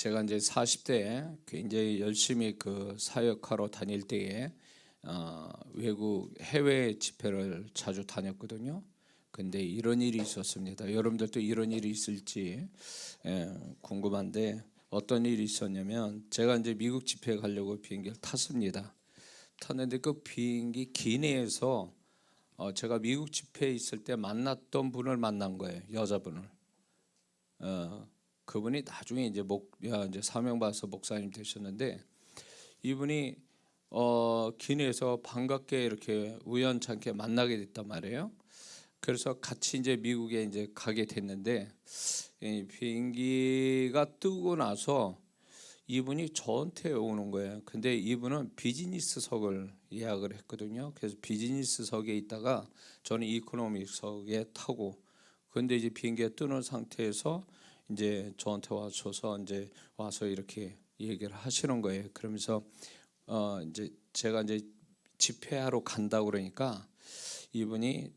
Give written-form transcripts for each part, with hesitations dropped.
제가 이제 40대에 굉장히 열심히 그 사역하러 다닐 때에 외국 해외 집회를 자주 다녔거든요. 근데 이런 일이 있었습니다. 여러분들도 이런 일이 있을지 궁금한데 어떤 일이 있었냐면 제가 이제 미국 집회에 가려고 비행기를 탔습니다. 탔는데 그 비행기 기내에서 제가 미국 집회에 있을 때 만났던 분을 만난 거예요. 여자분을. 그분이 나중에 이제 사명 받아서 목사님 되셨는데 이분이 기내에서 반갑게 이렇게 우연찮게 만나게 됐단 말이에요. 그래서 같이 이제 미국에 이제 가게 됐는데 이 비행기가 뜨고 나서 이분이 저한테 오는 거예요. 근데 이분은 비즈니스석을 예약을 했거든요. 그래서 비즈니스석에 있다가 저는 이코노미석에 타고, 근데 이제 비행기가 뜨는 상태에서 이제 저한테 와서 이렇게 얘기를 하시는 거예요. 그러면서 이제 제가 이제 집회하러 간다고 그러니까 이분이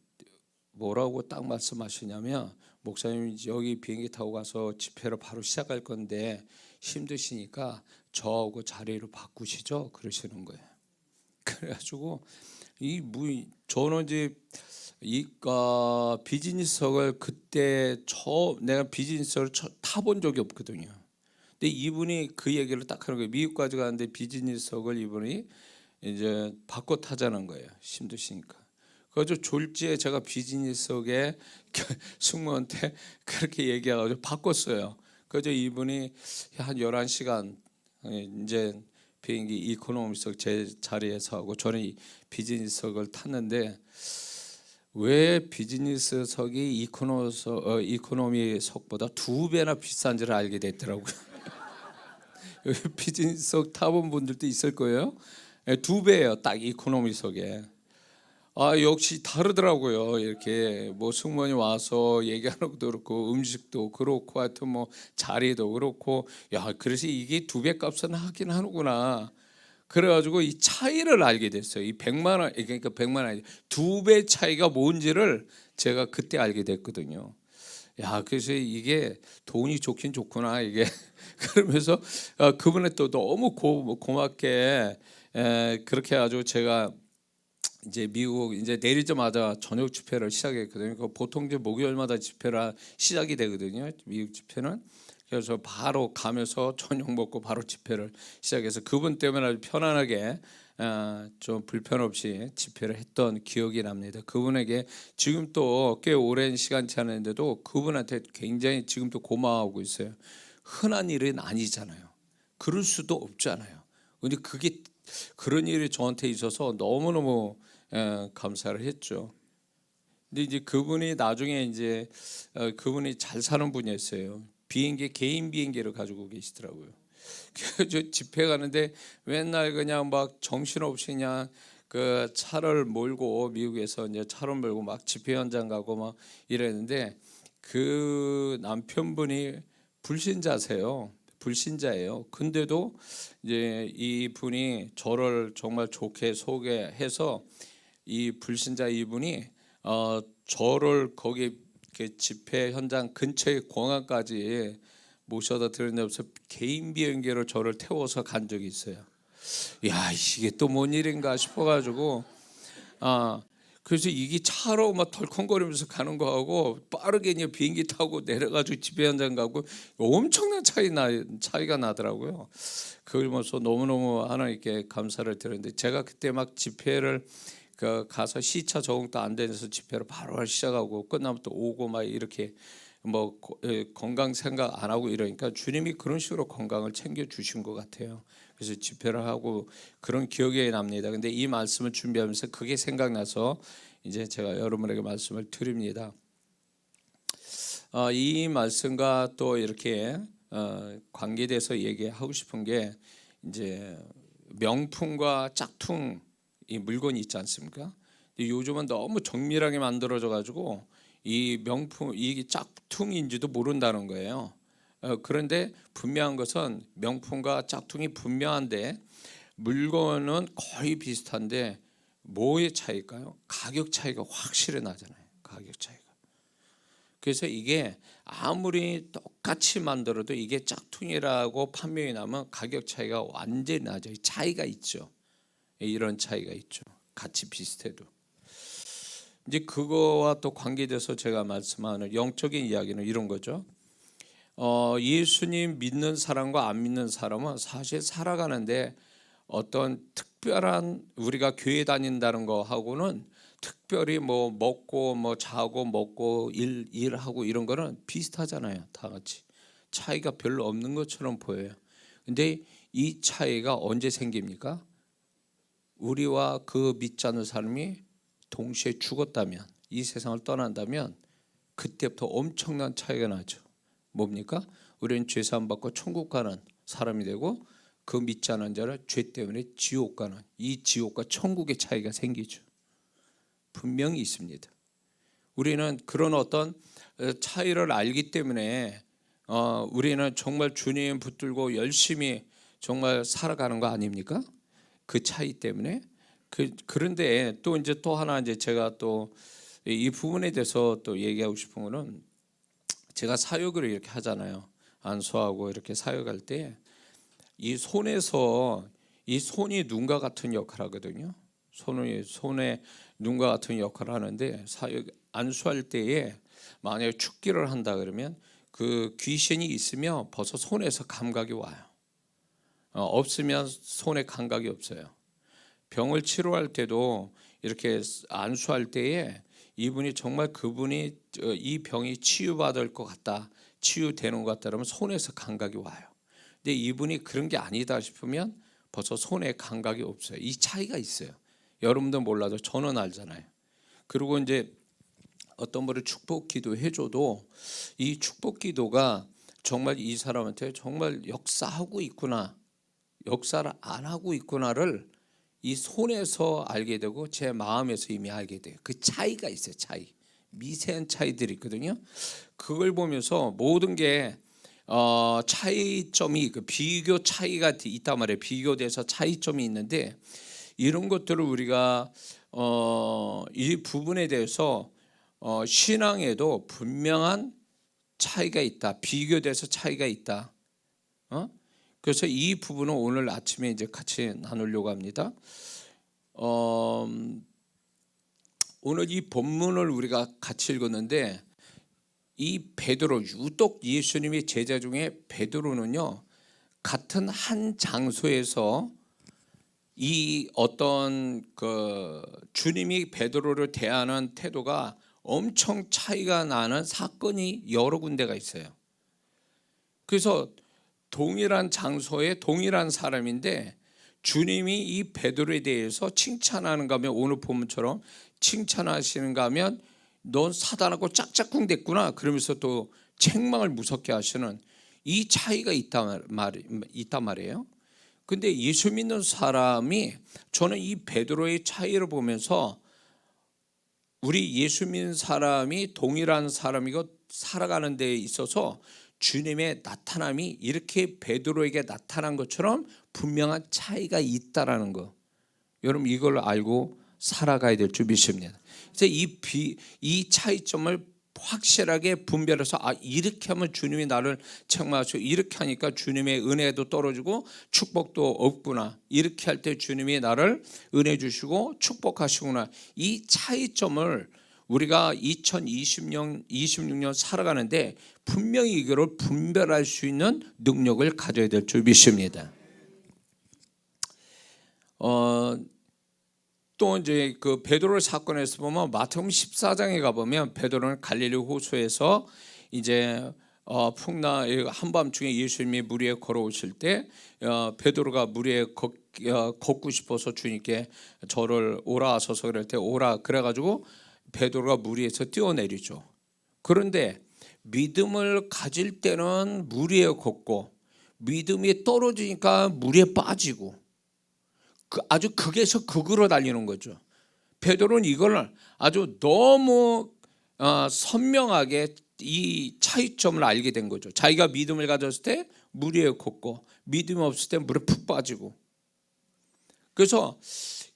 뭐라고 딱 말씀하시냐면, 목사님 여기 비행기 타고 가서 집회를 바로 시작할 건데 힘드시니까 저하고 자리를 바꾸시죠 그러시는 거예요. 그래가지고 저는 이제 이 비즈니스석을 그때 내가 비즈니스석을 타본 적이 없거든요. 근데 이분이 그 얘기를 딱 하는 거예요. 미국까지 가는데 비즈니스석을 이분이 이제 바꿔 타자는 거예요. 힘드시니까. 그래서 졸지에 제가 비즈니스석에 승무원한테 그렇게 얘기해가지고 바꿨어요. 그래서 이분이 한 11시간 이제 비행기 이코노미석 제 자리에서 하고 저는 이 비즈니스석을 탔는데, 왜 비즈니스석이 이코노미석보다 2배나 비싼지를 알게 됐더라고요. 여기 비즈니스석 타본 분들도 있을 거예요. 2배예요, 딱 이코노미석에. 역시 다르더라고요. 이렇게 뭐 승무원이 와서 얘기하는 것도 그렇고 음식도 그렇고 하여튼 뭐 자리도 그렇고, 그래서 이게 2배 값은 하긴 하는구나. 그래가지고 이 차이를 알게 됐어요. 이 100만 원, 그러니까 100만 원이 2배 차이가 뭔지를 제가 그때 알게 됐거든요. 그래서 이게 돈이 좋긴 좋구나 이게. 그러면서 그분의 또 너무 고맙게 그렇게 해가지고 제가 이제 미국 이제 내리자마자 저녁 집회를 시작했거든요. 보통 이제 목요일마다 집회가 시작이 되거든요. 미국 집회는. 그래서 바로 가면서 저녁 먹고 바로 집회를 시작해서 그분 때문에 아주 편안하게 좀 불편 없이 집회를 했던 기억이 납니다. 그분에게 지금 또 꽤 오랜 시간치 않았는데도 그분한테 굉장히 지금도 고마워하고 있어요. 흔한 일은 아니잖아요. 그럴 수도 없잖아요. 근데 그런 일이 저한테 있어서 너무너무 감사를 했죠. 근데 이제 그분이 나중에 이제 그분이 잘 사는 분이었어요. 개인 비행기를 가지고 계시더라고요. 그래서 집회 가는데 맨날 그냥 막 정신없이 그냥 그 차를 몰고 미국에서 이제 차를 몰고 막 집회 현장 가고 막 이랬는데, 그 남편분이 불신자예요. 근데도 이제 이 분이 저를 정말 좋게 소개해서 이 불신자 이분이 저를 거기 집회 현장 근처의 공항까지 모셔다 드렸는데 개인 비행기로 저를 태워서 간 적이 있어요. 이게 또 뭔 일인가 싶어가지고 그래서 이게 차로 막 덜컹거리면서 가는 거하고 빠르게 그냥 비행기 타고 내려가지고 집회 현장 가고 엄청난 차이가 나더라고요. 그걸 보면서 너무너무 하나님께 감사를 드렸는데, 제가 그때 막 집회를 가서 시차 적응도 안 돼서 집회를 바로 시작하고 끝나면 또 오고 막 이렇게 뭐 건강 생각 안 하고 이러니까 주님이 그런 식으로 건강을 챙겨 주신 것 같아요. 그래서 집회를 하고 그런 기억이 납니다. 근데 이 말씀을 준비하면서 그게 생각나서 이제 제가 여러분에게 말씀을 드립니다. 이 말씀과 또 이렇게 관계돼서 얘기하고 싶은 게, 이제 명품과 짝퉁 이 물건이 있지 않습니까? 요즘은 너무 정밀하게 만들어져 가지고 이 명품 이게 짝퉁인지도 모른다는 거예요. 그런데 분명한 것은 명품과 짝퉁이 분명한데 물건은 거의 비슷한데 뭐의 차이일까요? 가격 차이가 확실히 나잖아요. 가격 차이가. 그래서 이게 아무리 똑같이 만들어도 이게 짝퉁이라고 판명이 나면 가격 차이가 완전히 나죠. 차이가 있죠. 이런 차이가 있죠. 같이 비슷해도. 이제 그거와 또 관계돼서 제가 말씀하는 영적인 이야기는 이런 거죠. 예수님 믿는 사람과 안 믿는 사람은 사실 살아가는데 어떤 특별한, 우리가 교회 다닌다는 거 하고는 특별히 뭐 먹고 뭐 자고 먹고 일하고 이런 거는 비슷하잖아요. 다 같이 차이가 별로 없는 것처럼 보여요. 근데 이 차이가 언제 생깁니까? 우리와 그 믿지 않는 사람이 동시에 죽었다면, 이 세상을 떠난다면 그때부터 엄청난 차이가 나죠. 뭡니까? 우리는 죄사함 받고 천국 가는 사람이 되고, 그 믿지 않은 자는 죄 때문에 지옥 가는, 이 지옥과 천국의 차이가 생기죠. 분명히 있습니다. 우리는 그런 어떤 차이를 알기 때문에 우리는 정말 주님 붙들고 열심히 정말 살아가는 거 아닙니까? 그 차이 때문에. 그런데 또 이제 또 하나, 이제 제가 또 이 부분에 대해서 또 얘기하고 싶은 거는, 제가 사역을 이렇게 하잖아요. 안수하고 이렇게 사역할 때 이 손에서, 이 손이 눈과 같은 역할을 하거든요. 손에 눈과 같은 역할을 하는데, 사역 안수할 때에 만약에 축기를 한다 그러면 그 귀신이 있으면 벌써 손에서 감각이 와요. 없으면 손에 감각이 없어요. 병을 치료할 때도 이렇게 안수할 때에 이분이 정말 그분이 이 병이 치유받을 것 같다, 치유되는 것 같다 그러면 손에서 감각이 와요. 근데 이분이 그런 게 아니다 싶으면 벌써 손에 감각이 없어요. 이 차이가 있어요. 여러분도 몰라도 저는 알잖아요. 그리고 이제 어떤 분을 축복 기도 해줘도 이 축복 기도가 정말 이 사람한테 정말 역사하고 있구나, 역사를 안 하고 있구나를 이 손에서 알게 되고 제 마음에서 이미 알게 돼요. 그 차이가 있어요. 차이, 미세한 차이들이 있거든요. 그걸 보면서 모든 게 차이점이, 그 비교 차이가 있단 말이에요. 비교돼서 차이점이 있는데, 이런 것들을 우리가 이 부분에 대해서 신앙에도 분명한 차이가 있다, 비교돼서 차이가 있다. 그래서 이 부분은 오늘 아침에 이제 같이 나누려고 합니다. 오늘 이 본문을 우리가 같이 읽었는데, 이 베드로, 유독 예수님의 제자 중에 베드로는요, 같은 한 장소에서 이 어떤 그 주님이 베드로를 대하는 태도가 엄청 차이가 나는 사건이 여러 군데가 있어요. 그래서 동일한 장소에 동일한 사람인데 주님이 이 베드로에 대해서 칭찬하는가 하면, 오늘 본문처럼 칭찬하시는가 하면 넌 사단하고 짝짝꿍 됐구나 그러면서 또 책망을 무섭게 하시는 이 차이가 있단 말이에요. 근데 예수 믿는 사람이, 저는 이 베드로의 차이를 보면서 우리 예수 믿는 사람이 동일한 사람이고 살아가는 데 있어서 주님의 나타남이 이렇게 베드로에게 나타난 것처럼 분명한 차이가 있다라는 거, 여러분 이걸 알고 살아가야 될 줄 믿습니다. 그래서 이 차이점을 확실하게 분별해서, 이렇게 하면 주님이 나를 책망하시고, 이렇게 하니까 주님의 은혜도 떨어지고 축복도 없구나, 이렇게 할 때 주님이 나를 은혜 주시고 축복하시구나, 이 차이점을 우리가 2026년 살아가는데 분명히 이거를 분별할 수 있는 능력을 가져야 될 줄 믿습니다. 또 이제 그 베드로 사건에서 보면 마태복음 14장에 가 보면 베드로는 갈릴리 호수에서 이제 풍랑 한밤중에 예수님이 물 위에 걸어오실 때 베드로가 물 위에 걷고 싶어서 주님께 저를 오라 하소서 그럴 때 오라 그래가지고 베드로가 물 위에서 뛰어내리죠. 그런데 믿음을 가질 때는 물 위에 걷고, 믿음이 떨어지니까 물에 빠지고, 아주 극에서 극으로 달리는 거죠. 베드로는 이걸 아주 너무 선명하게 이 차이점을 알게 된 거죠. 자기가 믿음을 가졌을 때 물 위에 걷고, 믿음이 없을 때 물에 푹 빠지고. 그래서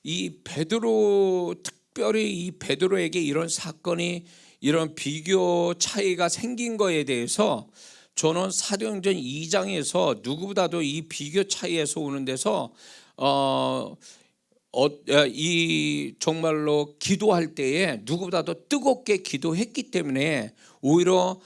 이 베드로, 특별히 이 베드로에게 이런 사건이 이런 비교 차이가 생긴 거에 대해서 저는 사도행전 2장에서 누구보다도 이 비교 차이에서 오는 데서 이 정말로 기도할 때에 누구보다도 뜨겁게 기도했기 때문에 오히려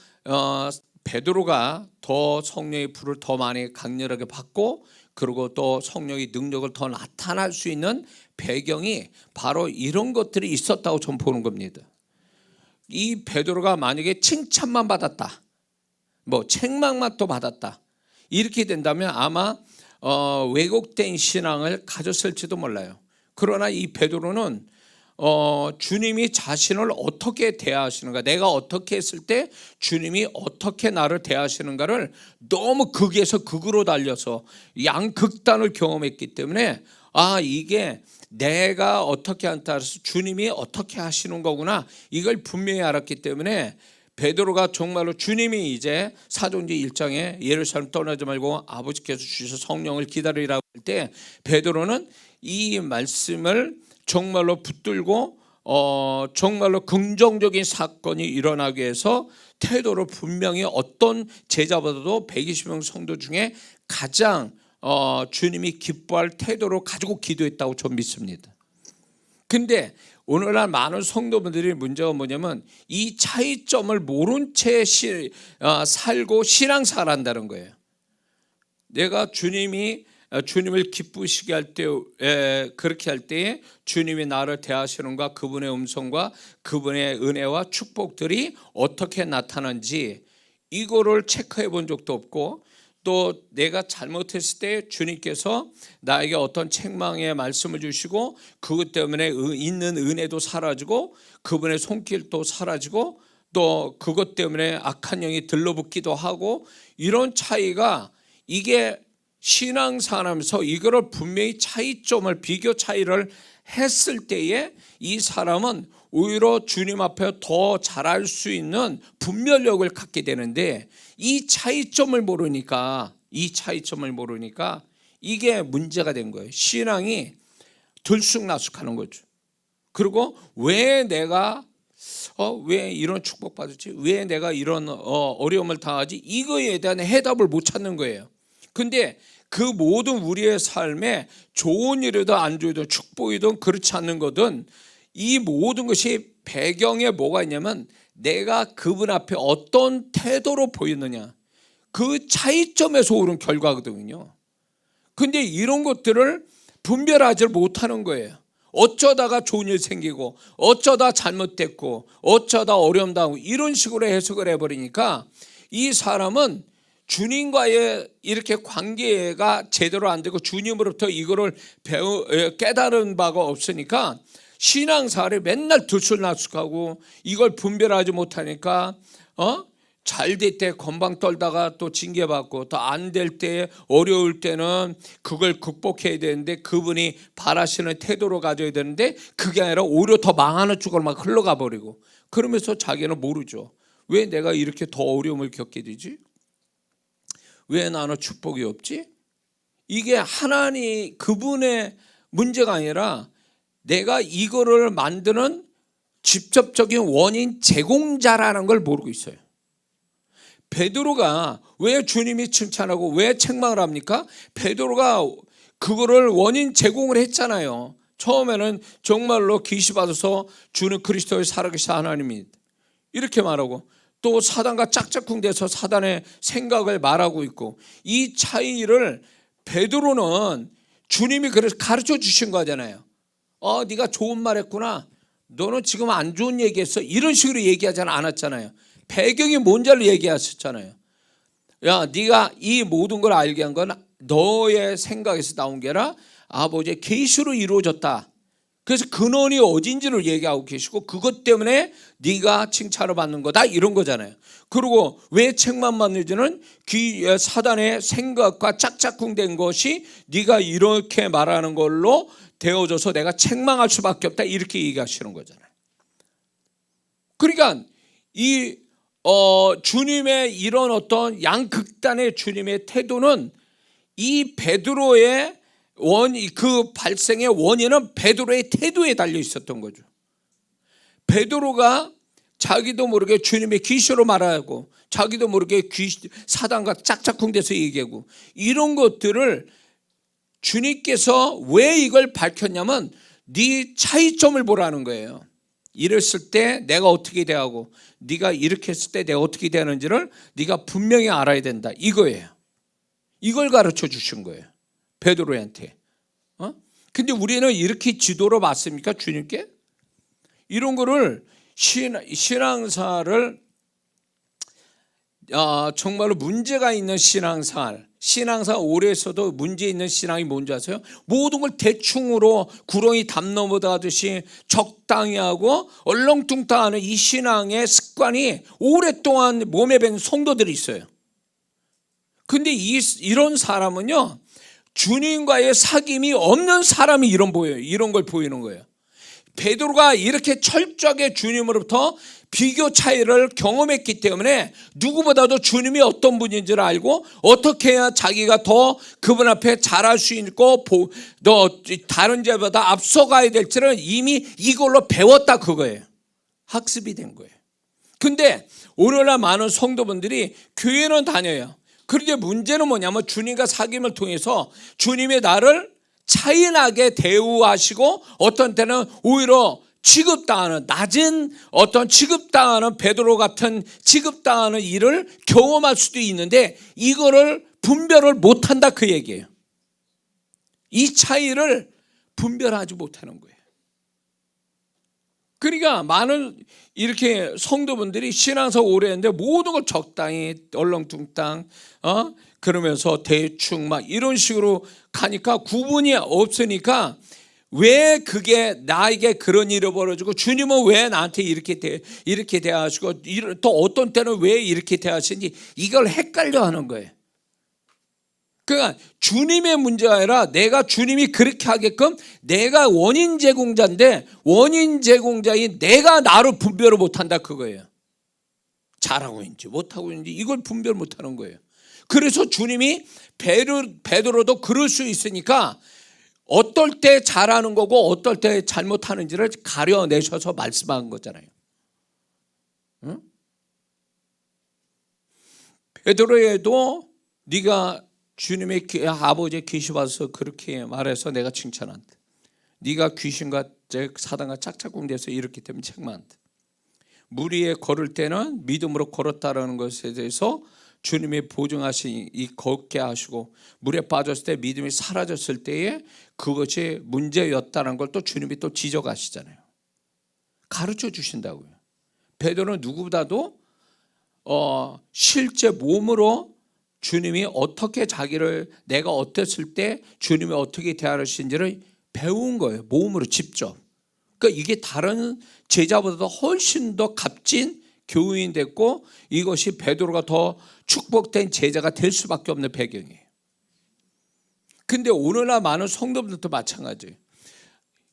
베드로가 더 성령의 불을 더 많이 강렬하게 받고, 그리고 또 성령의 능력을 더 나타날 수 있는 배경이 바로 이런 것들이 있었다고 저는 보는 겁니다. 이 베드로가 만약에 칭찬만 받았다, 뭐 책망만 또 받았다, 이렇게 된다면 아마 왜곡된 신앙을 가졌을지도 몰라요. 그러나 이 베드로는 주님이 자신을 어떻게 대하시는가, 내가 어떻게 했을 때 주님이 어떻게 나를 대하시는가를 너무 극에서 극으로 달려서 양극단을 경험했기 때문에 이게 내가 어떻게 한 따라서 주님이 어떻게 하시는 거구나, 이걸 분명히 알았기 때문에 베드로가 정말로 주님이 이제 사도행전 1장에 예루살렘 떠나지 말고 아버지께서 주셔서 성령을 기다리라고 할 때 베드로는 이 말씀을 정말로 붙들고 정말로 긍정적인 사건이 일어나기 위해서 태도를 분명히 어떤 제자보다도 120명 성도 중에 가장 주님이 기뻐할 태도로 가지고 기도했다고 저는 믿습니다. 근데 오늘날 많은 성도분들이 문제가 뭐냐면 이 차이점을 모른 채 살고 신앙생활한다는 거예요. 내가 주님을 기쁘시게 할 때, 그렇게 할 때에 주님이 나를 대하시는가, 그분의 음성과 그분의 은혜와 축복들이 어떻게 나타난지 이거를 체크해 본 적도 없고, 또 내가 잘못했을 때 주님께서 나에게 어떤 책망의 말씀을 주시고 그것 때문에 있는 은혜도 사라지고 그분의 손길도 사라지고 또 그것 때문에 악한 영이 들러붙기도 하고, 이런 차이가 이게 신앙생활하면서 이거를 분명히 차이점을 비교 차이를 했을 때에 이 사람은 오히려 주님 앞에 더 잘할 수 있는 분별력을 갖게 되는데, 이 차이점을 모르니까 이게 문제가 된 거예요. 신앙이 들쑥날쑥하는 거죠. 그리고 왜 내가 왜 이런 축복받았지, 왜 내가 이런 어려움을 당하지, 이거에 대한 해답을 못 찾는 거예요. 근데 그 모든 우리의 삶에 좋은 일이든 안 좋은 축복이든 그렇지 않는 거든 이 모든 것이 배경에 뭐가 있냐면 내가 그분 앞에 어떤 태도로 보이느냐, 그 차이점에서 오는 결과거든요. 근데 이런 것들을 분별하지 못하는 거예요. 어쩌다가 좋은 일 생기고 어쩌다 잘못됐고 어쩌다 어려움 당하고 이런 식으로 해석을 해버리니까 이 사람은 주님과의 이렇게 관계가 제대로 안 되고 주님으로부터 이거를 깨달은 바가 없으니까 신앙생활에 맨날 들쑥날쑥하고 이걸 분별하지 못하니까 잘 될 때 건방 떨다가 또 징계받고, 또 안 될 때 어려울 때는 그걸 극복해야 되는데 그분이 바라시는 태도로 가져야 되는데 그게 아니라 오히려 더 망하는 쪽으로 막 흘러가 버리고, 그러면서 자기는 모르죠. 왜 내가 이렇게 더 어려움을 겪게 되지? 왜 나는 축복이 없지? 이게 하나님 그분의 문제가 아니라 내가 이거를 만드는 직접적인 원인 제공자라는 걸 모르고 있어요. 베드로가 왜 주님이 칭찬하고 왜 책망을 합니까? 베드로가 그거를 원인 제공을 했잖아요. 처음에는 정말로 계시받아서 주는 그리스도의 살아계신 하나님이 이렇게 말하고, 또 사단과 짝짝꿍돼서 사단의 생각을 말하고 있고, 이 차이를 베드로는 주님이 그래서 가르쳐 주신 거잖아요. 네가 좋은 말 했구나, 너는 지금 안 좋은 얘기했어, 이런 식으로 얘기하지 않았잖아요. 배경이 뭔지를 얘기하셨잖아요. 야, 네가 이 모든 걸 알게 한 건 너의 생각에서 나온 게 아니라 아버지의 계시로 이루어졌다. 그래서 근원이 어딘지를 얘기하고 계시고 그것 때문에 네가 칭찬을 받는 거다, 이런 거잖아요. 그리고 왜 책만 받는지는 사단의 생각과 짝짝꿍된 것이 네가 이렇게 말하는 걸로 되어져서 내가 책망할 수밖에 없다, 이렇게 얘기하시는 거잖아요. 그러니까 이 주님의 이런 어떤 양극단의 주님의 태도는 이 베드로의 그 발생의 원인은 베드로의 태도에 달려 있었던 거죠. 베드로가 자기도 모르게 주님의 귀신으로 말하고 자기도 모르게 사단과 짝짝꿍돼서 얘기하고 이런 것들을 주님께서 왜 이걸 밝혔냐면 네 차이점을 보라는 거예요. 이랬을 때 내가 어떻게 대하고 네가 이렇게 했을 때 내가 어떻게 대하는지를 네가 분명히 알아야 된다 이거예요. 이걸 가르쳐 주신 거예요. 베드로한테. 근데 우리는 이렇게 지도로 맞습니까? 주님께? 이런 거를 신앙사를 정말로 문제가 있는 신앙생활 오래 했어도 문제 있는 신앙이 뭔지 아세요? 모든 걸 대충으로 구렁이 담 넘어가듯이 적당히 하고 얼렁뚱땅하는 이 신앙의 습관이 오랫동안 몸에 밴 성도들이 있어요. 근데 이런 사람은요 주님과의 사귐이 없는 사람이 이런 걸 보이는 거예요. 베드로가 이렇게 철저하게 주님으로부터 비교 차이를 경험했기 때문에 누구보다도 주님이 어떤 분인지를 알고 어떻게 해야 자기가 더 그분 앞에 잘할 수 있고 다른 자보다 앞서가야 될지를 이미 이걸로 배웠다 그거예요. 학습이 된 거예요. 근데 오늘날 많은 성도분들이 교회는 다녀요. 그런데 문제는 뭐냐면 주님과 사귐을 통해서 주님의 나를 차이나게 대우하시고 어떤 때는 오히려 취급당하는 낮은 어떤 취급당하는 베드로 같은 취급당하는 일을 경험할 수도 있는데 이거를 분별을 못한다 그 얘기예요. 이 차이를 분별하지 못하는 거예요. 그러니까 많은 이렇게 성도분들이 신앙생활 오래 했는데 모든 걸 적당히 얼렁뚱땅 그러면서 대충 막 이런 식으로 가니까 구분이 없으니까 왜 그게 나에게 그런 일이 벌어지고 주님은 왜 나한테 이렇게 대하시고 또 어떤 때는 왜 이렇게 대하시는지 이걸 헷갈려 하는 거예요. 그러니까 주님의 문제가 아니라 내가 주님이 그렇게 하게끔 내가 원인 제공자인데 원인 제공자인 내가 나를 분별을 못한다 그거예요. 잘하고 있는지 못하고 있는지 이걸 분별 못하는 거예요. 그래서 주님이 베드로도 그럴 수 있으니까 어떨 때 잘하는 거고 어떨 때 잘못하는지를 가려내셔서 말씀한 거잖아요. 응? 베드로에도 네가 주님의 아버지의 계시 받아서 그렇게 말해서 내가 칭찬한다. 네가 귀신과 사단과 짝짝꿍돼서 이렇기 때문에 책망한다. 물 위에 걸을 때는 믿음으로 걸었다라는 것에 대해서 주님이 보증하신 이 걷게 하시고 물에 빠졌을 때 믿음이 사라졌을 때에 그것이 문제였다는 걸 또 주님이 또 지적하시잖아요. 가르쳐 주신다고요. 베드로는 누구보다도 실제 몸으로 주님이 어떻게 자기를 내가 어땠을 때 주님이 어떻게 대하시는지를 배운 거예요. 몸으로 직접. 그러니까 이게 다른 제자보다도 훨씬 더 값진 교우인 됐고 이것이 베드로가 더 축복된 제자가 될 수밖에 없는 배경이에요. 근데 오늘날 많은 성도분들도 마찬가지예요.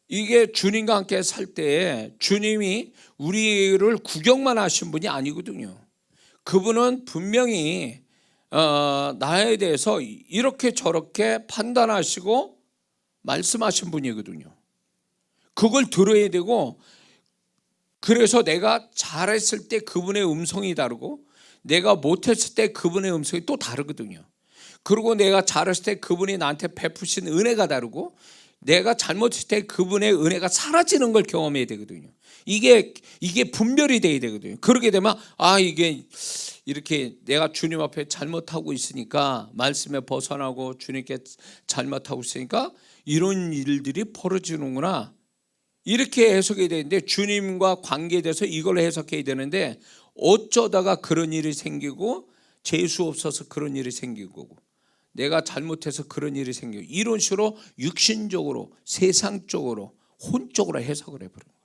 이게 주님과 함께 살 때에 주님이 우리를 구경만 하신 분이 아니거든요. 그분은 분명히 나에 대해서 이렇게 저렇게 판단하시고 말씀하신 분이거든요. 그걸 들어야 되고 그래서 내가 잘했을 때 그분의 음성이 다르고 내가 못했을 때 그분의 음성이 또 다르거든요. 그리고 내가 잘했을 때 그분이 나한테 베푸신 은혜가 다르고 내가 잘못했을 때 그분의 은혜가 사라지는 걸 경험해야 되거든요. 이게 분별이 돼야 되거든요. 그러게 되면 이게 이렇게 내가 주님 앞에 잘못하고 있으니까 말씀에 벗어나고 주님께 잘못하고 있으니까 이런 일들이 벌어지는구나. 이렇게 해석해야 되는데 주님과 관계돼서 이걸 해석해야 되는데 어쩌다가 그런 일이 생기고 재수 없어서 그런 일이 생긴 거고 내가 잘못해서 그런 일이 생기고 이런 식으로 육신적으로 세상적으로 혼적으로 해석을 해버린 거예요.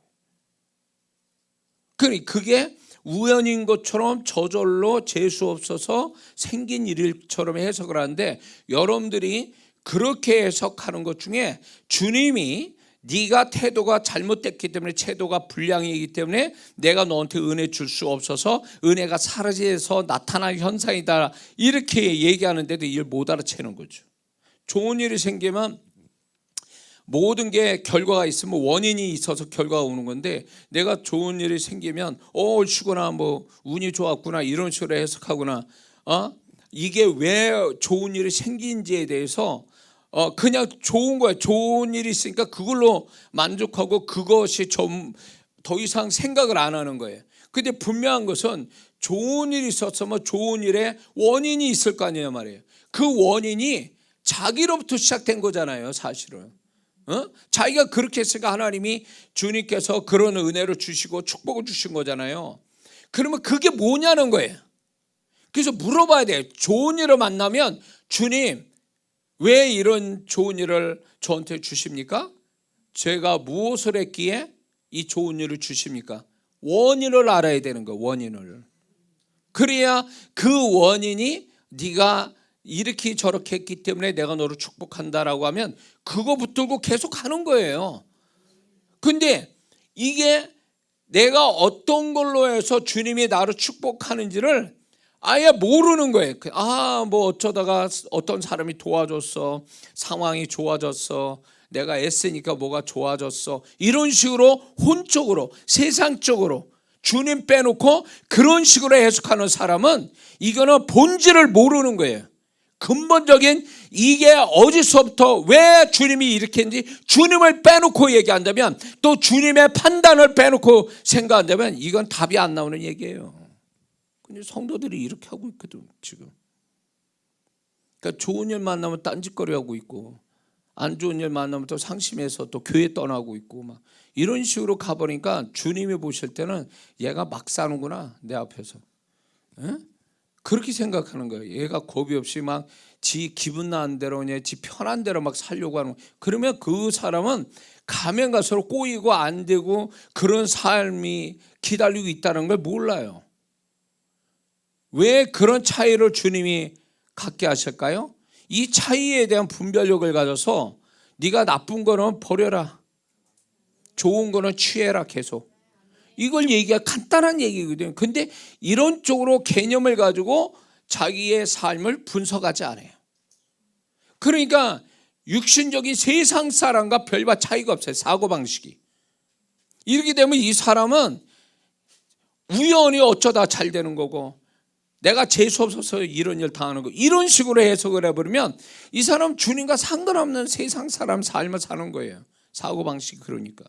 그러니까 그게 우연인 것처럼 저절로 재수 없어서 생긴 일처럼 해석을 하는데 여러분들이 그렇게 해석하는 것 중에 주님이 네가 태도가 잘못됐기 때문에 태도가 불량이기 때문에 내가 너한테 은혜 줄 수 없어서 은혜가 사라져서 나타난 현상이다 이렇게 얘기하는데도 이걸 못 알아채는 거죠. 좋은 일이 생기면 모든 게 결과가 있으면 원인이 있어서 결과가 오는 건데, 내가 좋은 일이 생기면 얼추구나 뭐 운이 좋았구나 이런 식으로 해석하구나. 이게 왜 좋은 일이 생긴지에 대해서 그냥 좋은 거야. 좋은 일이 있으니까 그걸로 만족하고 그것이 좀 더 이상 생각을 안 하는 거예요. 근데 분명한 것은 좋은 일이 있었으면 좋은 일에 원인이 있을 거 아니에요 말이에요. 그 원인이 자기로부터 시작된 거잖아요 사실은. 자기가 그렇게 했으니까 하나님이 주님께서 그런 은혜를 주시고 축복을 주신 거잖아요. 그러면 그게 뭐냐는 거예요. 그래서 물어봐야 돼요. 좋은 일을 만나면 주님 왜 이런 좋은 일을 저한테 주십니까? 제가 무엇을 했기에 이 좋은 일을 주십니까? 원인을 알아야 되는 거예요. 원인을. 그래야 그 원인이 네가 이렇게 저렇게 했기 때문에 내가 너를 축복한다라고 하면 그거 붙들고 계속 하는 거예요. 근데 이게 내가 어떤 걸로 해서 주님이 나를 축복하는지를 아예 모르는 거예요. 뭐 어쩌다가 어떤 사람이 도와줬어, 상황이 좋아졌어, 내가 애쓰니까 뭐가 좋아졌어, 이런 식으로 혼적으로 세상적으로 주님 빼놓고 그런 식으로 해석하는 사람은 이거는 본질을 모르는 거예요. 근본적인 이게 어디서부터 왜 주님이 이렇게 했는지 주님을 빼놓고 얘기한다면, 또 주님의 판단을 빼놓고 생각한다면 이건 답이 안 나오는 얘기예요. 근데 성도들이 이렇게 하고 있거든 지금. 그러니까 좋은 일 만나면 딴짓거리 하고 있고, 안 좋은 일 만나면 또 상심해서 또 교회 떠나고 있고 막 이런 식으로 가버리니까 주님이 보실 때는 얘가 막 사는구나 내 앞에서. 그렇게 생각하는 거예요. 얘가 겁이 없이 막 지 기분 나는 대로 그냥 지 편한 대로 막 살려고 하는 거예요. 그러면 그 사람은 가면 갈수록 꼬이고 안 되고 그런 삶이 기다리고 있다는 걸 몰라요. 왜 그런 차이를 주님이 갖게 하실까요? 이 차이에 대한 분별력을 가져서 네가 나쁜 거는 버려라, 좋은 거는 취해라, 계속 이걸 얘기가 간단한 얘기거든요. 근데 이런 쪽으로 개념을 가지고 자기의 삶을 분석하지 않아요. 그러니까 육신적인 세상 사람과 별반 차이가 없어요. 사고방식이. 이렇게 되면 이 사람은 우연히 어쩌다 잘 되는 거고, 내가 재수없어서 이런 일 당하는 거, 이런 식으로 해석을 해버리면 이 사람 주님과 상관없는 세상 사람 삶을 사는 거예요. 사고방식이. 그러니까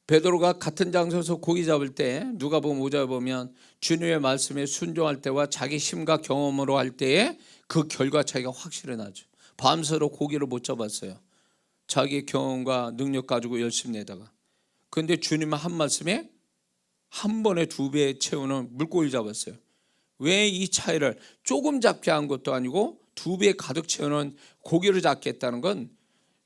베드로가 같은 장소에서 고기 잡을 때, 누가복음 5절 보면 주님의 말씀에 순종할 때와 자기 힘과 경험으로 할 때에 그 결과 차이가 확실히 나죠. 밤새도록 고기를 못 잡았어요. 자기 경험과 능력 가지고 열심히 내다가. 그런데 주님은 한 말씀에 한 번에 2배 채우는 물고기 잡았어요. 왜 이 차이를 조금 잡게 한 것도 아니고 2배 가득 채우는 고기를 잡겠다는 건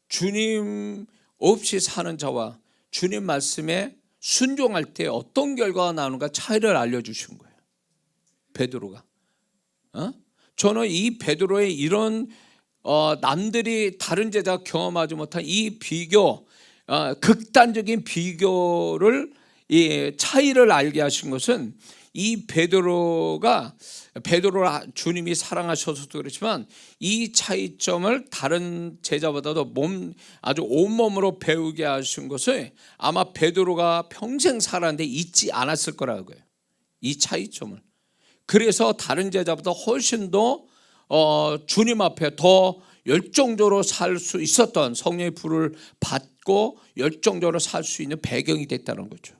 주님 없이 사는 자와 주님 말씀에 순종할 때 어떤 결과가 나오는가 차이를 알려주신 거예요. 베드로가. 저는 이 베드로의 이런 남들이 다른 제자가 경험하지 못한 이 비교, 극단적인 비교를, 이 차이를 알게 하신 것은 이 베드로를 주님이 사랑하셔서도 그렇지만 이 차이점을 다른 제자보다도 아주 온몸으로 배우게 하신 것을 아마 베드로가 평생 살았는데 잊지 않았을 거라고요. 이 차이점을. 그래서 다른 제자보다 훨씬 더 주님 앞에 더 열정적으로 살 수 있었던, 성령의 불을 받고 열정적으로 살 수 있는 배경이 됐다는 거죠.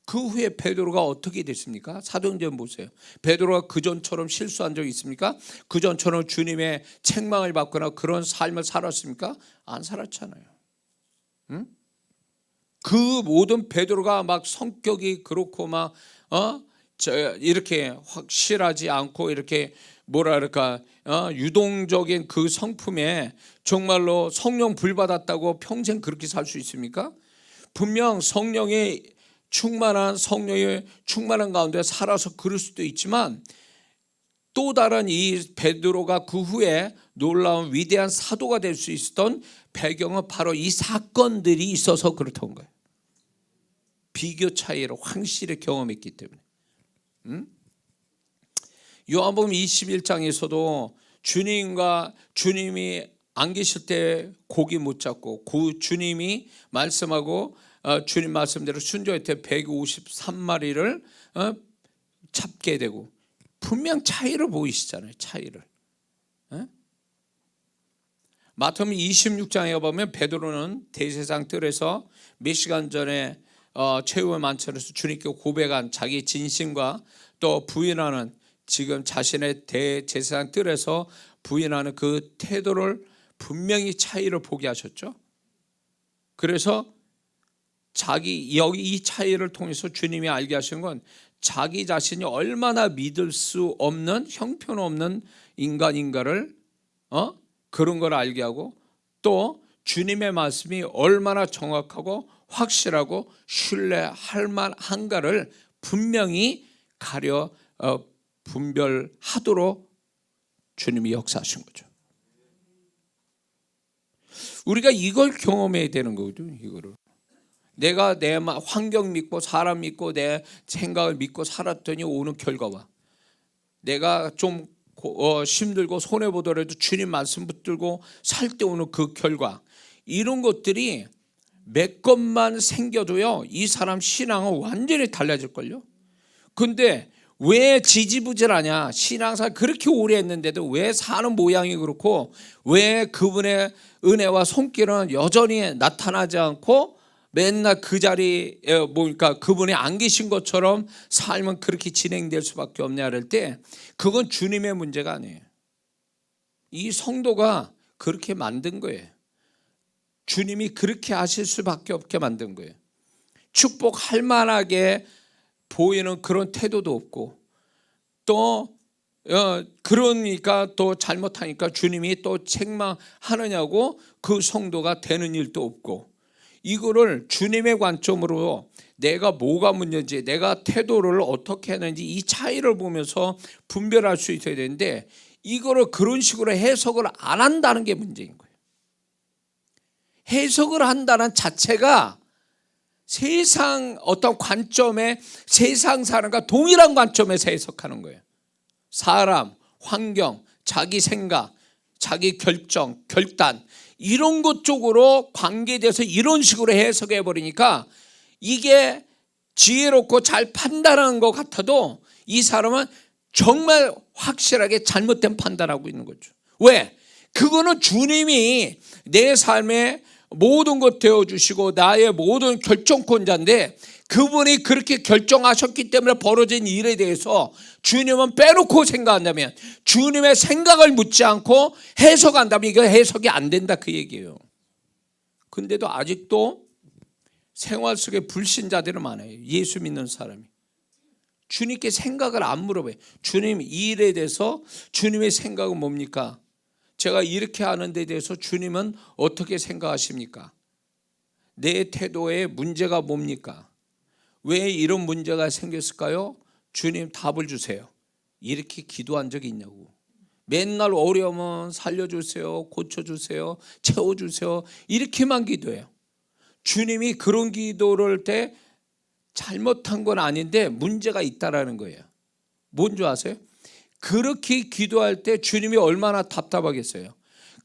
그 후에 베드로가 어떻게 됐습니까? 사도행전 보세요. 베드로가 그전처럼 실수한 적이 있습니까? 그전처럼 주님의 책망을 받거나 그런 삶을 살았습니까? 안 살았잖아요. 그 모든 베드로가 막 성격이 그렇고 막 이렇게 확실하지 않고 이렇게 뭐랄까 유동적인 그 성품에 정말로 성령 불 받았다고 평생 그렇게 살 수 있습니까? 분명 성령의 충만한 가운데 살아서 그럴 수도 있지만, 또 다른 이 베드로가 그 후에 놀라운 위대한 사도가 될 수 있었던 배경은 바로 이 사건들이 있어서 그렇던 거예요. 비교 차이를 확실히 경험했기 때문에. 요한복음 21장에서도 주님이 안 계실 때 고기 못 잡고 주님이 말씀하고 주님 말씀대로 순종할 때 153마리를 잡게 되고 분명 차이를 보이시잖아요. 차이를. 마태복음 26장에 보면 베드로는 대제사장 뜰에서 몇 시간 전에 최후의 만찬에서 주님께 고백한 자기 진심과 또 부인하는 지금 자신의 대제사장 뜰에서 부인하는 그 태도를 분명히 차이를 보게 하셨죠. 그래서 여기 이 차이를 통해서 주님이 알게 하신 건 자기 자신이 얼마나 믿을 수 없는 형편없는 인간인가를 그런 걸 알게 하고 또 주님의 말씀이 얼마나 정확하고 확실하고 신뢰할 만한가를 분명히 가려 분별하도록 주님이 역사하신 거죠. 우리가 이걸 경험해야 되는 거거든요. 이거를 내가 내 환경 믿고 사람 믿고 내 생각을 믿고 살았더니 오는 결과와 내가 좀 힘들고 손해보더라도 주님 말씀 붙들고 살 때 오는 그 결과, 이런 것들이 몇 것만 생겨도요 이 사람 신앙은 완전히 달라질걸요. 근데 왜 지지부진하냐? 신앙생활 그렇게 오래 했는데도 왜 사는 모양이 그렇고 왜 그분의 은혜와 손길은 여전히 나타나지 않고 맨날 그 자리에 그러니까 그분이 안 계신 것처럼 삶은 그렇게 진행될 수밖에 없냐 할 때 그건 주님의 문제가 아니에요. 이 성도가 그렇게 만든 거예요. 주님이 그렇게 하실 수밖에 없게 만든 거예요. 축복할 만하게 보이는 그런 태도도 없고 또 그러니까 또 잘못하니까 주님이 또 책망하느냐고 그 성도가 되는 일도 없고, 이거를 주님의 관점으로 내가 뭐가 문제인지 내가 태도를 어떻게 하는지 이 차이를 보면서 분별할 수 있어야 되는데 이거를 그런 식으로 해석을 안 한다는 게 문제인 거예요. 해석을 한다는 자체가 세상 어떤 관점에 세상 사람과 동일한 관점에서 해석하는 거예요. 사람, 환경, 자기 생각, 자기 결정, 결단 이런 것 쪽으로 관계돼서 이런 식으로 해석해 버리니까 이게 지혜롭고 잘 판단하는 것 같아도 이 사람은 정말 확실하게 잘못된 판단하고 있는 거죠. 왜? 그거는 주님이 내 삶에 모든 것 되어주시고 나의 모든 결정권자인데 그분이 그렇게 결정하셨기 때문에 벌어진 일에 대해서 주님은 빼놓고 생각한다면, 주님의 생각을 묻지 않고 해석한다면 이거 해석이 안 된다 그 얘기예요. 근데도 아직도 생활 속에 불신자들은 많아요. 예수 믿는 사람이 주님께 생각을 안 물어봐요. 주님 이 일에 대해서 주님의 생각은 뭡니까? 제가 이렇게 하는 데 대해서 주님은 어떻게 생각하십니까? 내 태도에 문제가 뭡니까? 왜 이런 문제가 생겼을까요? 주님 답을 주세요. 이렇게 기도한 적이 있냐고. 맨날 어려우면 살려주세요, 고쳐주세요, 채워주세요 이렇게만 기도해요. 주님이 그런 기도를 할 때 잘못한 건 아닌데 문제가 있다라는 거예요. 뭔지 아세요? 그렇게 기도할 때 주님이 얼마나 답답하겠어요.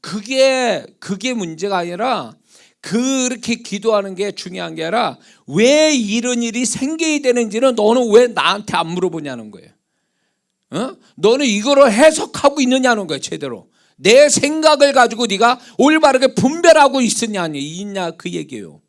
그게 문제가 아니라 그렇게 기도하는 게 중요한 게 아니라 왜 이런 일이 생겨야 되는지는 너는 왜 나한테 안 물어보냐는 거예요. 너는 이거를 해석하고 있느냐는 거예요. 제대로 내 생각을 가지고 네가 올바르게 분별하고 있냐 그 얘기예요.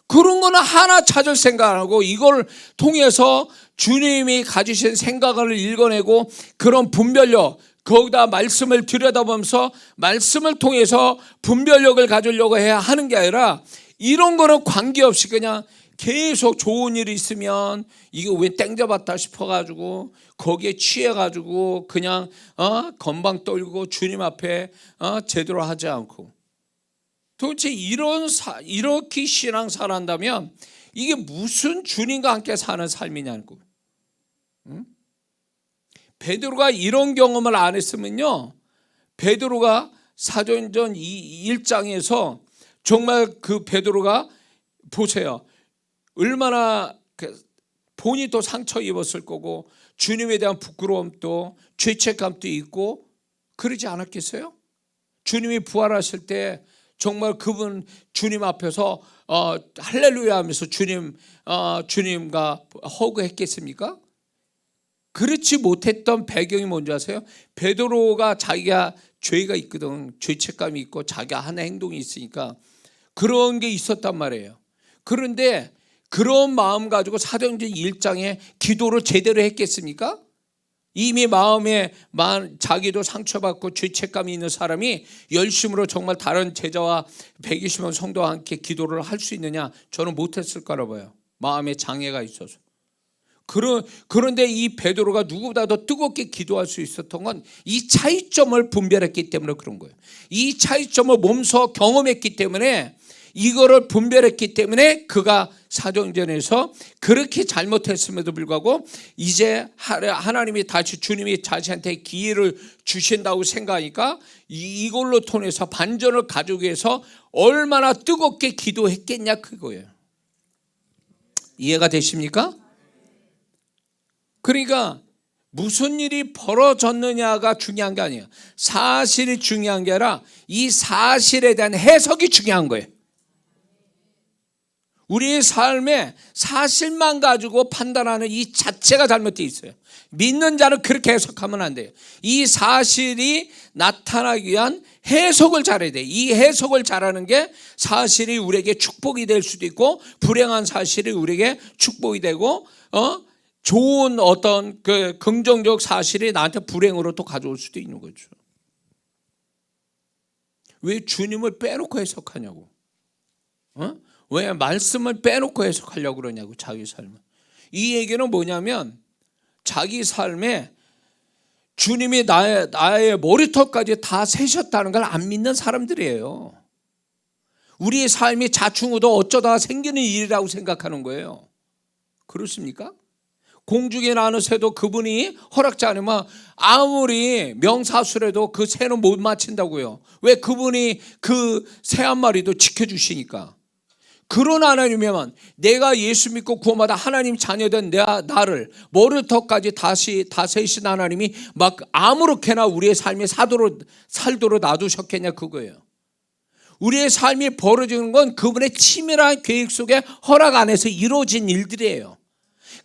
그런 거는 하나 찾을 생각 안 하고 이걸 통해서 주님이 가지신 생각을 읽어내고 그런 분별력, 거기다 말씀을 들여다보면서 말씀을 통해서 분별력을 가지려고 해야 하는 게 아니라 이런 거는 관계없이 그냥 계속 좋은 일이 있으면 이거 왜 땡잡았다 싶어가지고 거기에 취해가지고 그냥 건방 떨고 주님 앞에 제대로 하지 않고, 도대체 이렇게 신앙생활 한다면 이게 무슨 주님과 함께 사는 삶이냐고. 베드로가 이런 경험을 안 했으면요, 베드로가 사도행전 1장에서 정말 그 베드로가 보세요. 얼마나 본인이 또 상처 입었을 거고 주님에 대한 부끄러움도 죄책감도 있고 그러지 않았겠어요? 주님이 부활하실 때 정말 그분 주님 앞에서 할렐루야 하면서 주님과 허구했겠습니까? 그렇지 못했던 배경이 뭔지 아세요? 베드로가 자기가 죄가 있거든, 죄책감이 있고 자기가 하는 행동이 있으니까 그런 게 있었단 말이에요. 그런데 그런 마음 가지고 사도행전 1장에 기도를 제대로 했겠습니까? 이미 마음에 자기도 상처받고 죄책감이 있는 사람이 열심으로 정말 다른 제자와 120명 성도와 함께 기도를 할 수 있느냐? 저는 못했을 거라고 봐요. 마음에 장애가 있어서. 그런데 이 베드로가 누구보다 더 뜨겁게 기도할 수 있었던 건 이 차이점을 분별했기 때문에 그런 거예요. 이 차이점을 몸소 경험했기 때문에, 이거를 분별했기 때문에 그가 사도행전에서 그렇게 잘못했음에도 불구하고 이제 하나님이 다시 주님이 자신한테 기회를 주신다고 생각하니까 이걸로 통해서 반전을 가져오기 위해서 얼마나 뜨겁게 기도했겠냐, 그거예요. 이해가 되십니까? 그러니까 무슨 일이 벌어졌느냐가 중요한 게 아니에요. 사실이 중요한 게 아니라 이 사실에 대한 해석이 중요한 거예요. 우리의 삶에 사실만 가지고 판단하는 이 자체가 잘못되어 있어요. 믿는 자는 그렇게 해석하면 안 돼요. 이 사실이 나타나기 위한 해석을 잘해야 돼요. 이 해석을 잘하는 게 사실이 우리에게 축복이 될 수도 있고, 불행한 사실이 우리에게 축복이 되고, 좋은 어떤 그 긍정적 사실이 나한테 불행으로 또 가져올 수도 있는 거죠. 왜 주님을 빼놓고 해석하냐고. 왜 말씀을 빼놓고 해석하려고 그러냐고, 자기 삶을. 이 얘기는 뭐냐면 자기 삶에 주님이 나의 머리털까지 다 세셨다는 걸 안 믿는 사람들이에요. 우리의 삶이 자충우도 어쩌다 생기는 일이라고 생각하는 거예요. 그렇습니까? 공중에 나는 새도 그분이 허락지 않으면 아무리 명사수라도 그 새는 못 맞힌다고요. 왜? 그분이 그 새 한 마리도 지켜주시니까. 그런 하나님이면 내가 예수 믿고 구원받아 하나님 자녀된 나를 머리털까지 다 세신 하나님이 막 아무렇게나 우리의 삶이 살도록 놔두셨겠냐, 그거예요. 우리의 삶이 벌어지는 건 그분의 치밀한 계획 속에 허락 안에서 이루어진 일들이에요.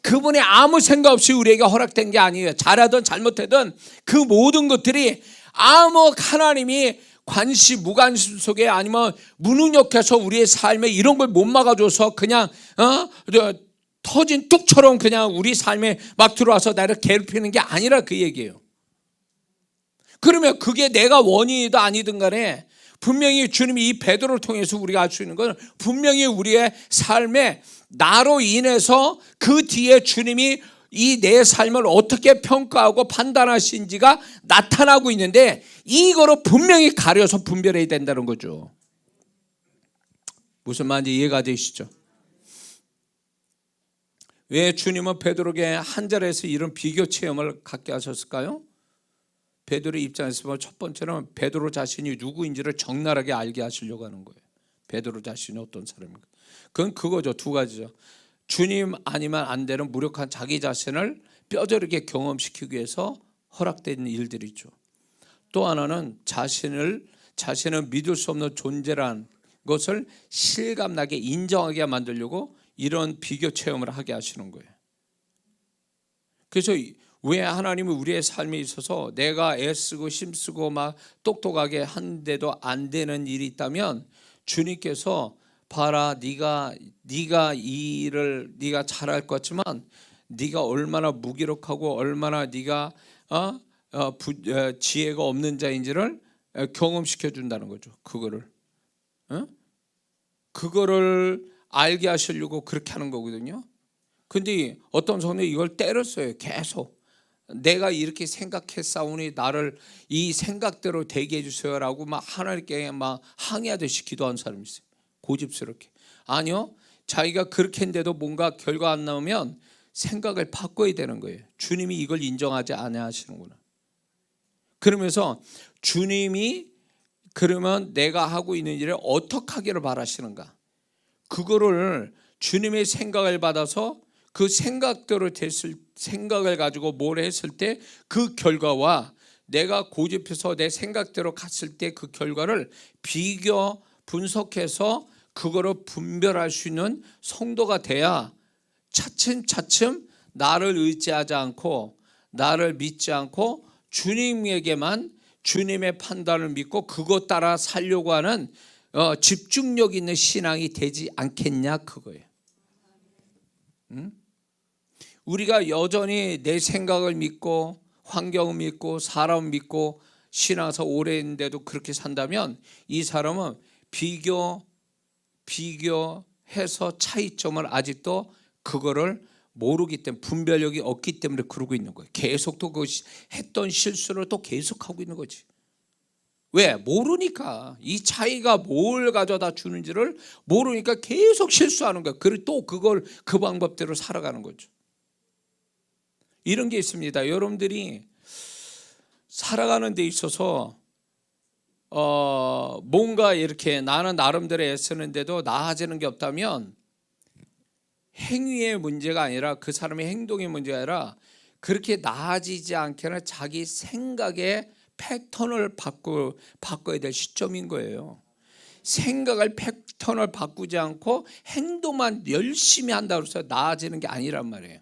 그분이 아무 생각 없이 우리에게 허락된 게 아니에요. 잘하든 잘못하든 그 모든 것들이 아무 하나님이 관심, 무관심 속에 아니면 무능력해서 우리의 삶에 이런 걸 못 막아줘서 그냥 터진 뚝처럼 그냥 우리 삶에 막 들어와서 나를 괴롭히는 게 아니라 그 얘기예요. 그러면 그게 내가 원인이든 아니든 간에 분명히 주님이 이 베드로를 통해서 우리가 알 수 있는 건 분명히 우리의 삶에 나로 인해서 그 뒤에 주님이 이 내 삶을 어떻게 평가하고 판단하신지가 나타나고 있는데 이거로 분명히 가려서 분별해야 된다는 거죠. 무슨 말인지 이해가 되시죠? 왜 주님은 베드로에게 한 자리에서 이런 비교 체험을 갖게 하셨을까요? 베드로의 입장에서 보면 첫 번째는 베드로 자신이 누구인지를 적나라하게 알게 하시려고 하는 거예요. 베드로 자신이 어떤 사람인가. 그건 그거죠. 두 가지죠. 주님 아니면 안 되는 무력한 자기 자신을 뼈저리게 경험시키기 위해서 허락된 일들이죠. 또 하나는 자신을 믿을 수 없는 존재란 것을 실감나게 인정하게 만들려고 이런 비교 체험을 하게 하시는 거예요. 그래서 왜 하나님은 우리의 삶에 있어서 내가 애쓰고 힘쓰고 막 똑똑하게 한데도 안 되는 일이 있다면 주님께서 봐라, 네가 이 일을 네가 잘할 것 같지만 네가 얼마나 무기력하고 얼마나 네가 지혜가 없는 자인지를 경험시켜 준다는 거죠. 그거를 알게 하시려고 그렇게 하는 거거든요. 근데 어떤 성도는 이걸 때렸어요. 계속 내가 이렇게 생각했사오니 나를 이 생각대로 되게 해주세요라고 막 하나님께 막 항의하듯이 기도한 사람이 있어요. 고집스럽게. 아니요, 자기가 그렇게 했는데도 뭔가 결과 안 나오면 생각을 바꿔야 되는 거예요. 주님이 이걸 인정하지 않아 하시는구나. 그러면서 주님이 그러면 내가 하고 있는 일을 어떻게 하기를 바라시는가, 그거를 주님의 생각을 받아서 그 생각대로 생각을 가지고 뭘 했을 때 그 결과와 내가 고집해서 내 생각대로 갔을 때 그 결과를 비교 분석해서 그거를 분별할 수 있는 성도가 돼야 차츰차츰 나를 의지하지 않고 나를 믿지 않고 주님에게만 주님의 판단을 믿고 그것 따라 살려고 하는 집중력 있는 신앙이 되지 않겠냐 그거예요. 우리가 여전히 내 생각을 믿고 환경을 믿고 사람을 믿고 신앙에서 오래 했는데도 그렇게 산다면 이 사람은 비교해서 차이점을 아직도 그거를 모르기 때문에 분별력이 없기 때문에 그러고 있는 거예요. 계속 또 그 했던 실수를 또 계속하고 있는 거지. 왜? 모르니까. 이 차이가 뭘 가져다 주는지를 모르니까 계속 실수하는 거예요. 그리고 또 그걸 그 방법대로 살아가는 거죠. 이런 게 있습니다. 여러분들이 살아가는 데 있어서 뭔가 이렇게 나는 나름대로 애쓰는데도 나아지는 게 없다면 행위의 문제가 아니라 그 사람의 행동의 문제가 아니라 그렇게 나아지지 않게는 자기 생각의 패턴을 바꿔야 될 시점인 거예요. 생각을 패턴을 바꾸지 않고 행동만 열심히 한다고 해서 나아지는 게 아니란 말이에요.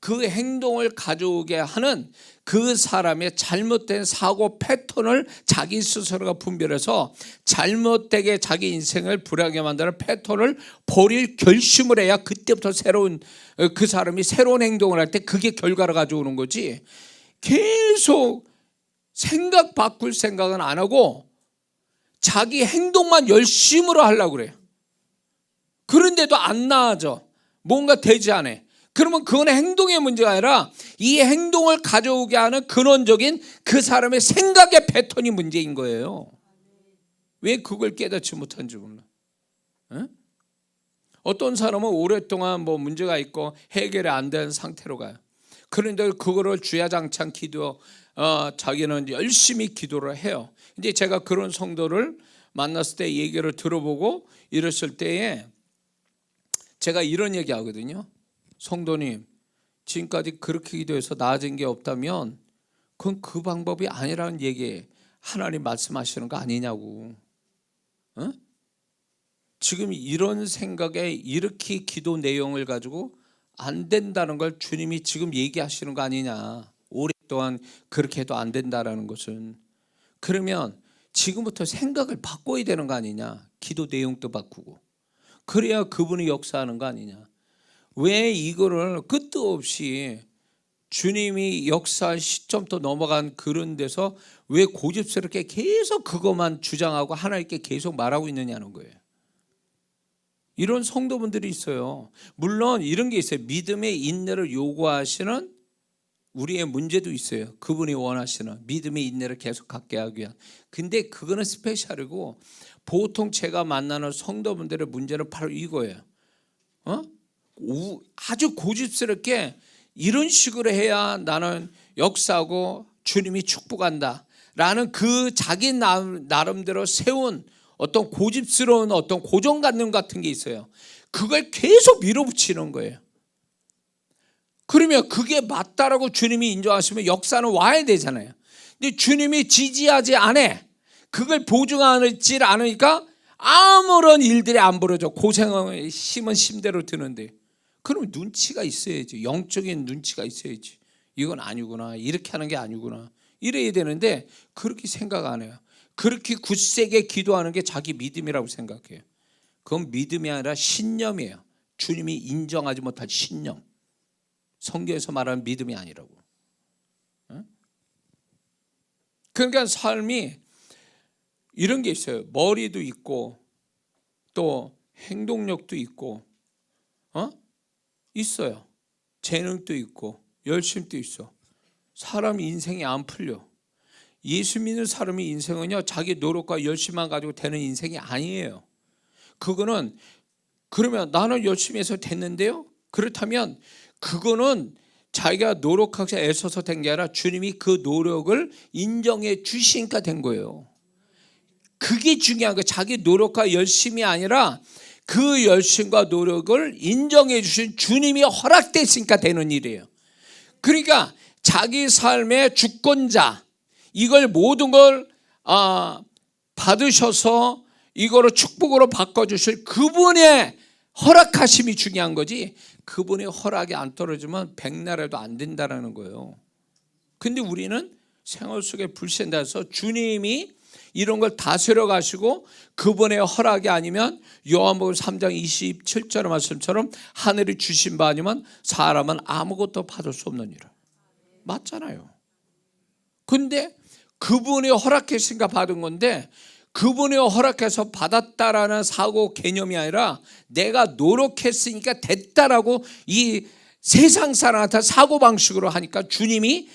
그 행동을 가져오게 하는 그 사람의 잘못된 사고 패턴을 자기 스스로가 분별해서 잘못되게 자기 인생을 불행하게 만드는 패턴을 버릴 결심을 해야 그때부터 그 사람이 새로운 행동을 할 때 그게 결과를 가져오는 거지. 계속 생각 바꿀 생각은 안 하고 자기 행동만 열심으로 하려고 그래요. 그런데도 안 나아져. 뭔가 되지 않아. 그러면 그건 행동의 문제가 아니라 이 행동을 가져오게 하는 근원적인 그 사람의 생각의 패턴이 문제인 거예요. 왜 그걸 깨닫지 못한지 몰라. 어떤 사람은 오랫동안 뭐 문제가 있고 해결이 안 된 상태로 가요. 그런데 그거를 주야장창 자기는 열심히 기도를 해요. 근데 제가 그런 성도를 만났을 때 얘기를 들어보고 이랬을 때에 제가 이런 얘기 하거든요. 성도님, 지금까지 그렇게 기도해서 나아진 게 없다면 그건 그 방법이 아니라는 얘기 하나님 말씀하시는 거 아니냐고. 지금 이런 생각에 이렇게 기도 내용을 가지고 안 된다는 걸 주님이 지금 얘기하시는 거 아니냐. 오랫동안 그렇게 해도 안 된다라는 것은. 그러면 지금부터 생각을 바꿔야 되는 거 아니냐. 기도 내용도 바꾸고. 그래야 그분이 역사하는 거 아니냐. 왜 이거를 끝도 없이 주님이 역사할 시점도 넘어간 그런 데서 왜 고집스럽게 계속 그것만 주장하고 하나님께 계속 말하고 있느냐는 거예요. 이런 성도분들이 있어요. 물론 이런 게 있어요. 믿음의 인내를 요구하시는 우리의 문제도 있어요. 그분이 원하시는 믿음의 인내를 계속 갖게 하기 위한. 근데 그거는 스페셜이고 보통 제가 만나는 성도분들의 문제는 바로 이거예요. 아주 고집스럽게 이런 식으로 해야 나는 역사하고 주님이 축복한다 라는 그 자기 나름대로 세운 어떤 고집스러운 어떤 고정관념 같은 게 있어요. 그걸 계속 밀어붙이는 거예요. 그러면 그게 맞다라고 주님이 인정하시면 역사는 와야 되잖아요. 근데 주님이 지지하지 않아. 그걸 보증하지 않으니까 아무런 일들이 안 벌어져. 고생은 심은 심대로 드는데. 그럼 눈치가 있어야지. 영적인 눈치가 있어야지. 이건 아니구나. 이렇게 하는 게 아니구나. 이래야 되는데 그렇게 생각 안 해요. 그렇게 굳세게 기도하는 게 자기 믿음이라고 생각해요. 그건 믿음이 아니라 신념이에요. 주님이 인정하지 못할 신념. 성경에서 말하는 믿음이 아니라고. 그러니까 삶이 이런 게 있어요. 머리도 있고 또 행동력도 있고 있어요. 재능도 있고 열심도 있어. 사람 인생이 안 풀려. 예수 믿는 사람의 인생은요, 자기 노력과 열심만 가지고 되는 인생이 아니에요. 그거는 그러면 나는 열심히 해서 됐는데요. 그렇다면 그거는 자기가 노력하고 애써서 된 게 아니라 주님이 그 노력을 인정해 주시니까 된 거예요. 그게 중요한 거예요. 자기 노력과 열심이 아니라 그 열심과 노력을 인정해 주신 주님이 허락됐으니까 되는 일이에요. 그러니까 자기 삶의 주권자, 이걸 모든 걸 받으셔서 이거를 축복으로 바꿔주실 그분의 허락하심이 중요한 거지, 그분의 허락이 안 떨어지면 백날에도 안 된다는 거예요. 근데 우리는 생활 속에 불신자서 주님이 이런 걸 다스려 가시고 그분의 허락이 아니면 요한복음 3장 27절의 말씀처럼 하늘이 주신 바 아니면 사람은 아무것도 받을 수 없느니라. 맞잖아요. 근데 그분이 허락했으니까 받은 건데, 그분이 허락해서 받았다라는 사고 개념이 아니라 내가 노력했으니까 됐다라고 이 세상 사람한테 사고방식으로 하니까 주님이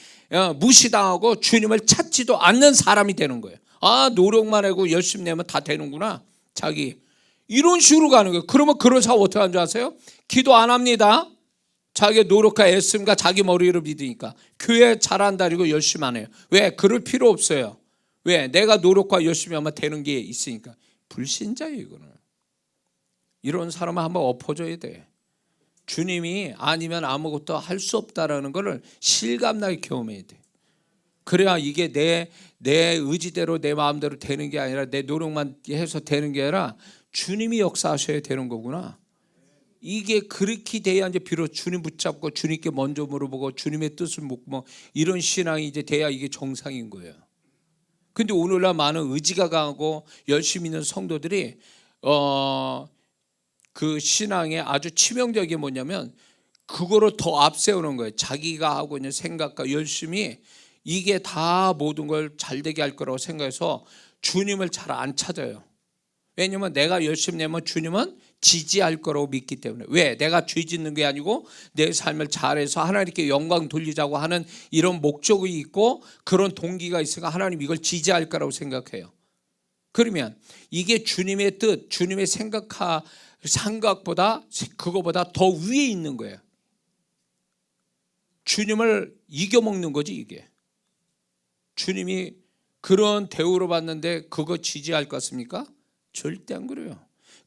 무시당하고 주님을 찾지도 않는 사람이 되는 거예요. 노력만 하고 열심히 내면 다 되는구나, 자기 이런 식으로 가는 거예요. 그러면 그런 사람 어떻게 하는 줄 아세요? 기도 안 합니다. 자기 노력과 애씀과 자기 머리를 믿으니까. 교회 잘한다리고 열심히 안 해요. 왜? 그럴 필요 없어요. 왜? 내가 노력과 열심히 하면 되는 게 있으니까. 불신자예요, 이거는. 이런 사람은 한번 엎어줘야 돼. 주님이 아니면 아무것도 할 수 없다라는 것을 실감나게 경험해야 돼. 그래야 이게 내 의지대로 내 마음대로 되는 게 아니라, 내 노력만 해서 되는 게 아니라 주님이 역사하셔야 되는 거구나. 이게 그렇게 돼야 이제 비로소 주님 붙잡고 주님께 먼저 물어보고 주님의 뜻을 묻고 이런 신앙이 이제 돼야 이게 정상인 거예요. 근데 오늘날 많은 의지가 강하고 열심히 있는 성도들이 그 신앙의 아주 치명적인 게 뭐냐면 그거를 더 앞세우는 거예요. 자기가 하고 있는 생각과 열심히 이게 다 모든 걸 잘되게 할 거라고 생각해서 주님을 잘 안 찾아요. 왜냐면 내가 열심히 내면 주님은 지지할 거라고 믿기 때문에. 왜? 내가 죄 짓는 게 아니고 내 삶을 잘해서 하나님께 영광 돌리자고 하는 이런 목적이 있고 그런 동기가 있으니까 하나님 이걸 지지할 거라고 생각해요. 그러면 이게 주님의 뜻, 주님의 생각보다 그거보다 더 위에 있는 거예요. 주님을 이겨먹는 거지 이게. 주님이 그런 대우를 받는데 그거 지지할 것 같습니까? 절대 안 그래요.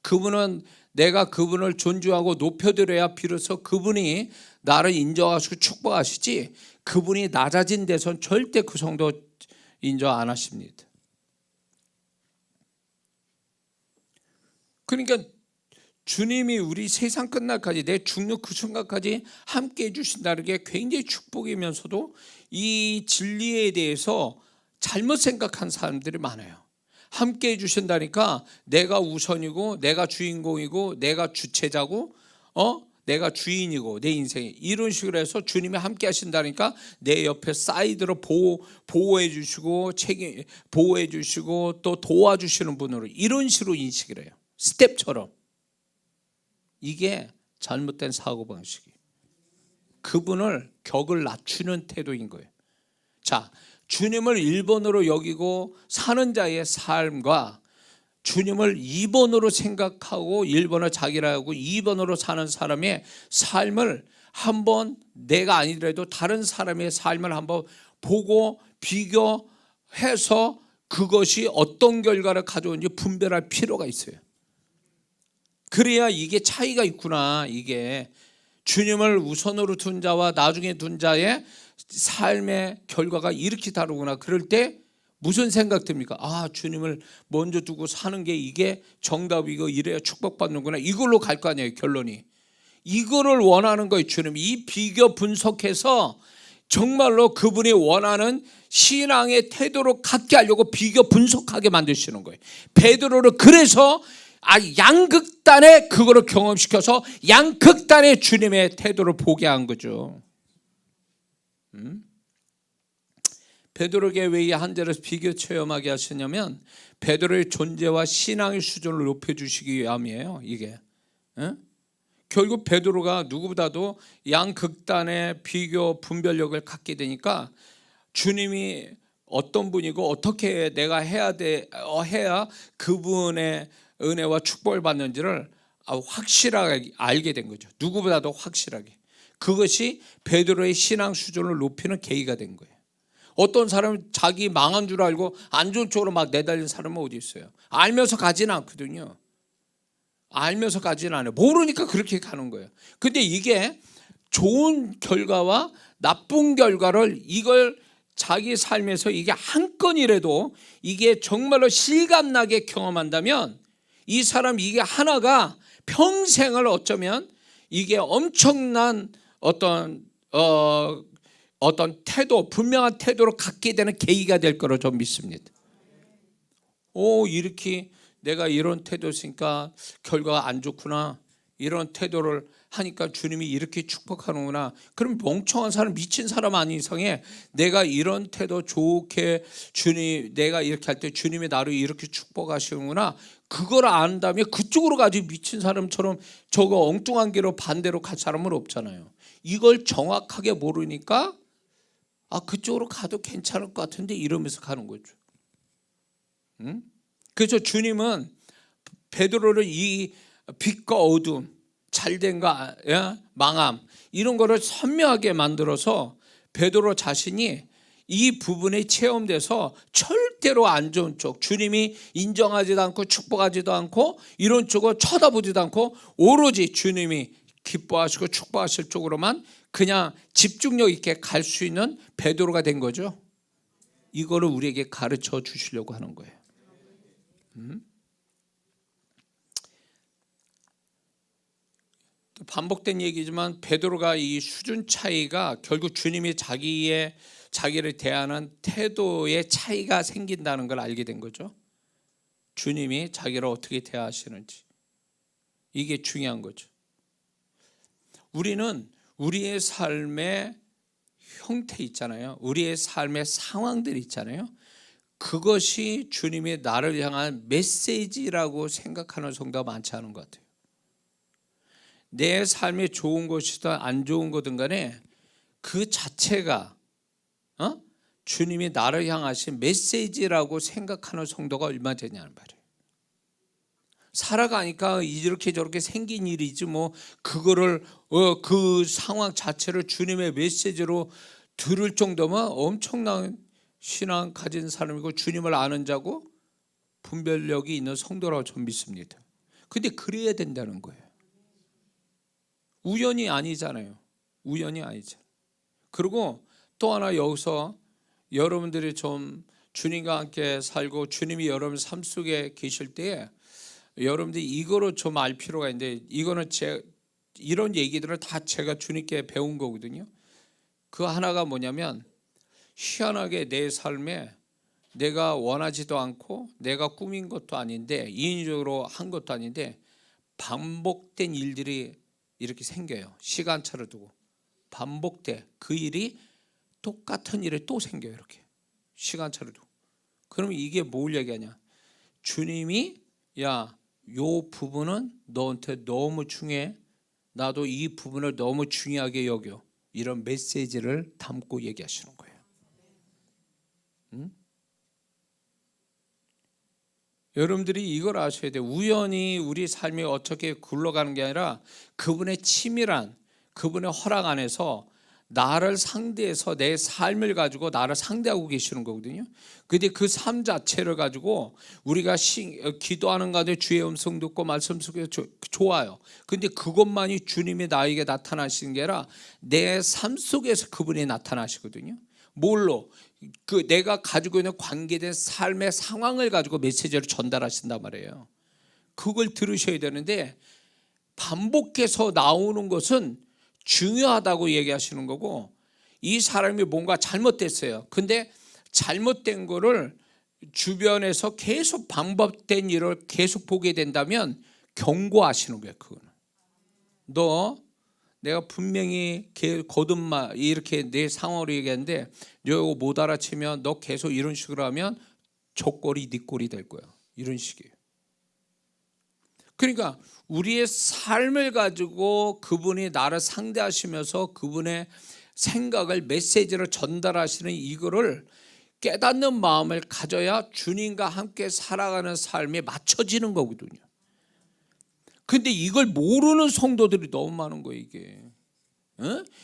그분은 내가 그분을 존중하고 높여드려야 비로소 그분이 나를 인정하시고 축복하시지, 그분이 낮아진 데선 절대 그 성도 인정 안 하십니다. 그러니까 주님이 우리 세상 끝날까지 내 죽는 그 순간까지 함께 해주신다는 게 굉장히 축복이면서도 이 진리에 대해서 잘못 생각한 사람들이 많아요. 함께 해주신다니까 내가 우선이고 내가 주인공이고 내가 주체자고 내가 주인이고 내 인생에 이런 식으로 해서 주님이 함께 하신다니까 내 옆에 사이드로 보호해 주시고 보호해 주시고 또 도와주시는 분으로 이런 식으로 인식을 해요. 스텝처럼. 이게 잘못된 사고방식이에요. 그분을 격을 낮추는 태도인 거예요. 자, 주님을 1번으로 여기고 사는 자의 삶과 주님을 2번으로 생각하고 1번을 자기라 하고 2번으로 사는 사람의 삶을 한번, 내가 아니더라도 다른 사람의 삶을 한번 보고 비교해서 그것이 어떤 결과를 가져오는지 분별할 필요가 있어요. 그래야 이게 차이가 있구나. 이게 주님을 우선으로 둔 자와 나중에 둔 자의 삶의 결과가 이렇게 다르구나. 그럴 때 무슨 생각 듭니까? 주님을 먼저 두고 사는 게 이게 정답이고 이래야 축복받는구나. 이걸로 갈 거 아니에요, 결론이. 이거를 원하는 거예요, 주님이. 이 비교 분석해서 정말로 그분이 원하는 신앙의 태도로 갖게 하려고 비교 분석하게 만드시는 거예요. 베드로를 그래서 양극단에 그거를 경험시켜서 양극단의 주님의 태도를 보게 한 거죠. 베드로에게 왜 이 한 절에서 비교 체험하게 하시냐면 베드로의 존재와 신앙의 수준을 높여주시기 위함이에요. 이게 결국 베드로가 누구보다도 양극단의 비교 분별력을 갖게 되니까 주님이 어떤 분이고 어떻게 내가 해야 그분의 은혜와 축복을 받는지를 확실하게 알게 된 거죠. 누구보다도 확실하게. 그것이 베드로의 신앙 수준을 높이는 계기가 된 거예요. 어떤 사람은 자기 망한 줄 알고 안 좋은 쪽으로 막 내달린 사람은 어디 있어요? 알면서 가지는 않거든요. 알면서 가지는 않아요. 모르니까 그렇게 가는 거예요. 근데 이게 좋은 결과와 나쁜 결과를 이걸 자기 삶에서 이게 한 건이라도 이게 정말로 실감나게 경험한다면 이 사람 이게 하나가 평생을 어쩌면 이게 엄청난 어떤 태도, 분명한 태도로 갖게 되는 계기가 될 거로 좀 믿습니다. 이렇게 내가 이런 태도였으니까 결과가 안 좋구나. 이런 태도를 하니까 주님이 이렇게 축복하는구나. 그럼 멍청한 사람, 미친 사람 아닌 이상에 내가 이런 태도 좋게 내가 이렇게 할 때 주님이 나를 이렇게 축복하시는구나. 그걸 안다면 그쪽으로 가지 미친 사람처럼 저거 엉뚱한 길로 반대로 갈 사람은 없잖아요. 이걸 정확하게 모르니까 그쪽으로 가도 괜찮을 것 같은데 이러면서 가는 거죠. 그래서 주님은 베드로를 이 빛과 어둠, 잘된과 망함 이런 거를 선명하게 만들어서 베드로 자신이 이 부분에 체험돼서 절대로 안 좋은 쪽, 주님이 인정하지도 않고 축복하지도 않고 이런 쪽을 쳐다보지도 않고 오로지 주님이 기뻐하시고 축복하실 쪽으로만 그냥 집중력 있게 갈 수 있는 베드로가 된 거죠. 이거를 우리에게 가르쳐 주시려고 하는 거예요. 반복된 얘기지만 베드로가 이 수준 차이가 결국 주님이 자기를 대하는 태도의 차이가 생긴다는 걸 알게 된 거죠. 주님이 자기를 어떻게 대하시는지 이게 중요한 거죠. 우리는 우리의 삶의 형태 있잖아요. 우리의 삶의 상황들 있잖아요. 그것이 주님이 나를 향한 메시지라고 생각하는 성도가 많지 않은 것 같아요. 내 삶에 좋은 것이든 안 좋은 거든 간에 그 자체가 주님이 나를 향하신 메시지라고 생각하는 성도가 얼마 되냐는 말이에요. 살아가니까 이렇게 저렇게 생긴 일이지 뭐 그거를 그 상황 자체를 주님의 메시지로 들을 정도면 엄청난 신앙 가진 사람이고 주님을 아는 자고 분별력이 있는 성도라고 저는 믿습니다. 근데 그래야 된다는 거예요. 우연이 아니잖아요. 우연이 아니잖아요. 그리고 또 하나 여기서 여러분들이 좀 주님과 함께 살고 주님이 여러분 삶 속에 계실 때에 여러분들이 이거로 좀 알 필요가 있는데 이거는 이런 얘기들을 다 제가 주님께 배운 거거든요. 그 하나가 뭐냐면 희한하게 내 삶에 내가 원하지도 않고 내가 꾸민 것도 아닌데 인위적으로 한 것도 아닌데 반복된 일들이 이렇게 생겨요. 시간차를 두고 반복돼. 그 일이 똑같은 일이 또 생겨요. 이렇게 시간차를 두고. 그러면 이게 뭘 얘기하냐? 주님이 요 부분은 너한테 너무 중요해. 나도 이 부분을 너무 중요하게 여겨. 이런 메시지를 담고 얘기하시는 거예요. 여러분들이 이걸 아셔야 돼요. 우연히 우리 삶이 어떻게 굴러가는 게 아니라 그분의 치밀한 그분의 허락 안에서 나를 상대해서 내 삶을 가지고 나를 상대하고 계시는 거거든요. 근데 그 삶 자체를 가지고 우리가 기도하는 가운데 주의 음성 듣고 말씀 속에 좋아요. 근데 그것만이 주님이 나에게 나타나시는 게 아니라 내 삶 속에서 그분이 나타나시거든요. 뭘로? 내가 가지고 있는 관계된 삶의 상황을 가지고 메시지를 전달하신단 말이에요. 그걸 들으셔야 되는데 반복해서 나오는 것은 중요하다고 얘기하시는 거고 이 사람이 뭔가 잘못됐어요. 근데 잘못된 거를 주변에서 계속 반복된 일을 계속 보게 된다면 경고하시는 거예요. 그거는 내가 분명히 거듭마 이렇게 내 상황으로 얘기하는데 너 이거 못 알아채면 너 계속 이런 식으로 하면 저 꼴이 네 꼴이 될 거야. 이런 식이에요. 그러니까 우리의 삶을 가지고 그분이 나를 상대하시면서 그분의 생각을 메시지를 전달하시는 이거를 깨닫는 마음을 가져야 주님과 함께 살아가는 삶에 맞춰지는 거거든요. 근데 이걸 모르는 성도들이 너무 많은 거예요.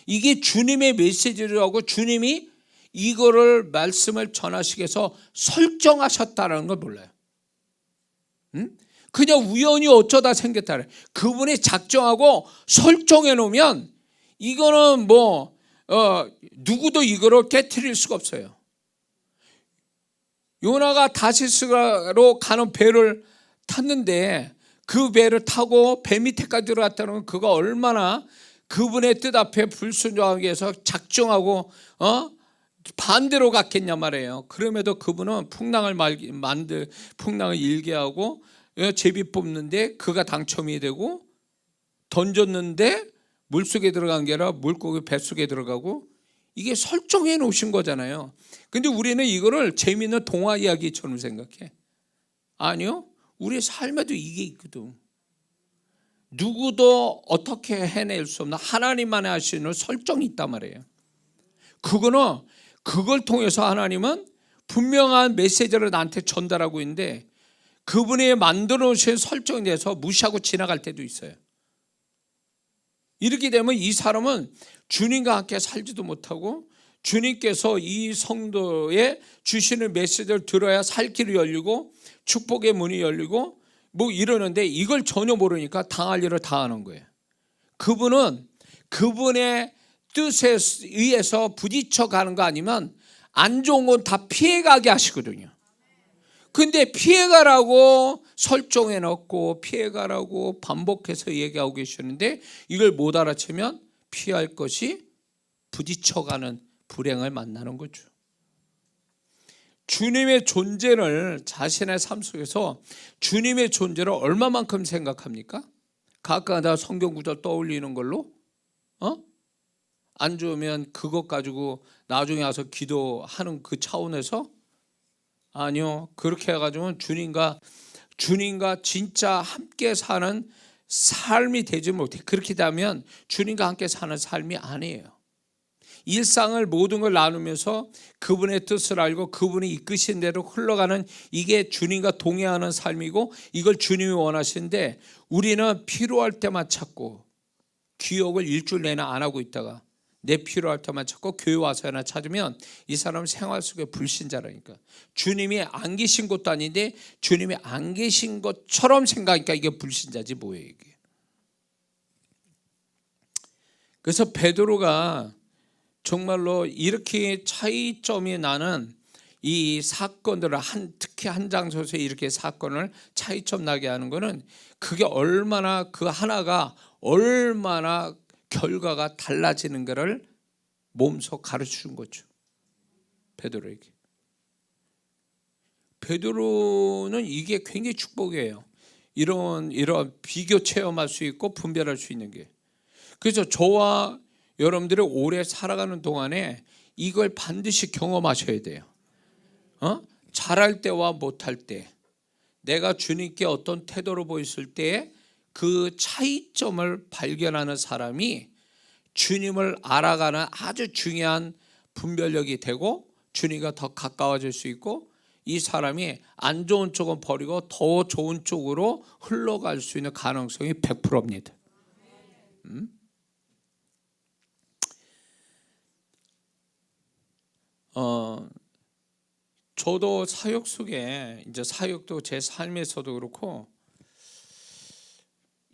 이게 주님의 메시지라고 주님이 이거를 말씀을 전하시기 위해서 설정하셨다는 걸 몰라요. 그냥 우연히 어쩌다 생겼다. 그분이 작정하고 설정해 놓으면 이거는 누구도 이거를 깨트릴 수가 없어요. 요나가 다시스로 가는 배를 탔는데 그 배를 타고 배 밑에까지 들어갔다는 건 그가 얼마나 그분의 뜻 앞에 불순종하기 위해서 작정하고 반대로 갔겠냐 말이에요. 그럼에도 그분은 풍랑을 일게 하고 제비 뽑는데 그가 당첨이 되고, 던졌는데 물속에 들어간 게 아니라 물고기 뱃속에 들어가고, 이게 설정해 놓으신 거잖아요. 근데 우리는 이거를 재미있는 동화 이야기처럼 생각해. 아니요, 우리의 삶에도 이게 있거든. 누구도 어떻게 해낼 수 없는 하나님만이 하시는 설정이 있단 말이에요. 그걸 통해서 하나님은 분명한 메시지를 나한테 전달하고 있는데, 그분이 만들어 놓으신 설정에 대해서 무시하고 지나갈 때도 있어요. 이렇게 되면 이 사람은 주님과 함께 살지도 못하고, 주님께서 이 성도에 주시는 메시지를 들어야 살 길이 열리고 축복의 문이 열리고 뭐 이러는데, 이걸 전혀 모르니까 당할 일을 다 하는 거예요. 그분은 그분의 뜻에 의해서 부딪혀 가는 거 아니면 안 좋은 건 다 피해가게 하시거든요. 근데 피해가라고 설정해 놓고 피해가라고 반복해서 얘기하고 계시는데, 이걸 못 알아채면 피할 것이 부딪혀가는 불행을 만나는 거죠. 주님의 존재를, 자신의 삶 속에서 주님의 존재를 얼마만큼 생각합니까? 가끔가다 성경 구절 떠올리는 걸로 안 좋으면 그것 가지고 나중에 와서 기도하는 그 차원에서, 아니요, 그렇게 해가지고는 주님과 진짜 함께 사는 삶이 되지 못해. 그렇게 되면 주님과 함께 사는 삶이 아니에요. 일상을 모든 걸 나누면서 그분의 뜻을 알고 그분이 이끄신 대로 흘러가는, 이게 주님과 동행하는 삶이고, 이걸 주님이 원하시는데 우리는 필요할 때만 찾고, 기억을 일주일 내내 안 하고 있다가 내 필요할 때만 찾고 교회 와서나 찾으면 이 사람은 생활 속에 불신자라니까. 주님이 안 계신 것도 아닌데 주님이 안 계신 것처럼 생각하니까 이게 불신자지 뭐예요 이게. 그래서 베드로가 정말로 이렇게 차이점이 나는 이 사건들을 특히 한 장소에서 이렇게 사건을 차이점 나게 하는 거는, 그게 얼마나 그 하나가 얼마나 결과가 달라지는 것을 몸소 가르쳐준 거죠. 베드로에게. 베드로는 이게 굉장히 축복이에요. 이런 비교 체험할 수 있고 분별할 수 있는 게. 그래서 저와 여러분들이 오래 살아가는 동안에 이걸 반드시 경험하셔야 돼요. 잘할 때와 못할 때, 내가 주님께 어떤 태도로 보였을 때 그 차이점을 발견하는 사람이 주님을 알아가는 아주 중요한 분별력이 되고, 주님과 더 가까워질 수 있고, 이 사람이 안 좋은 쪽은 버리고 더 좋은 쪽으로 흘러갈 수 있는 가능성이 100%입니다. 저도 사역 속에, 이제 사역도 제 삶에서도 그렇고,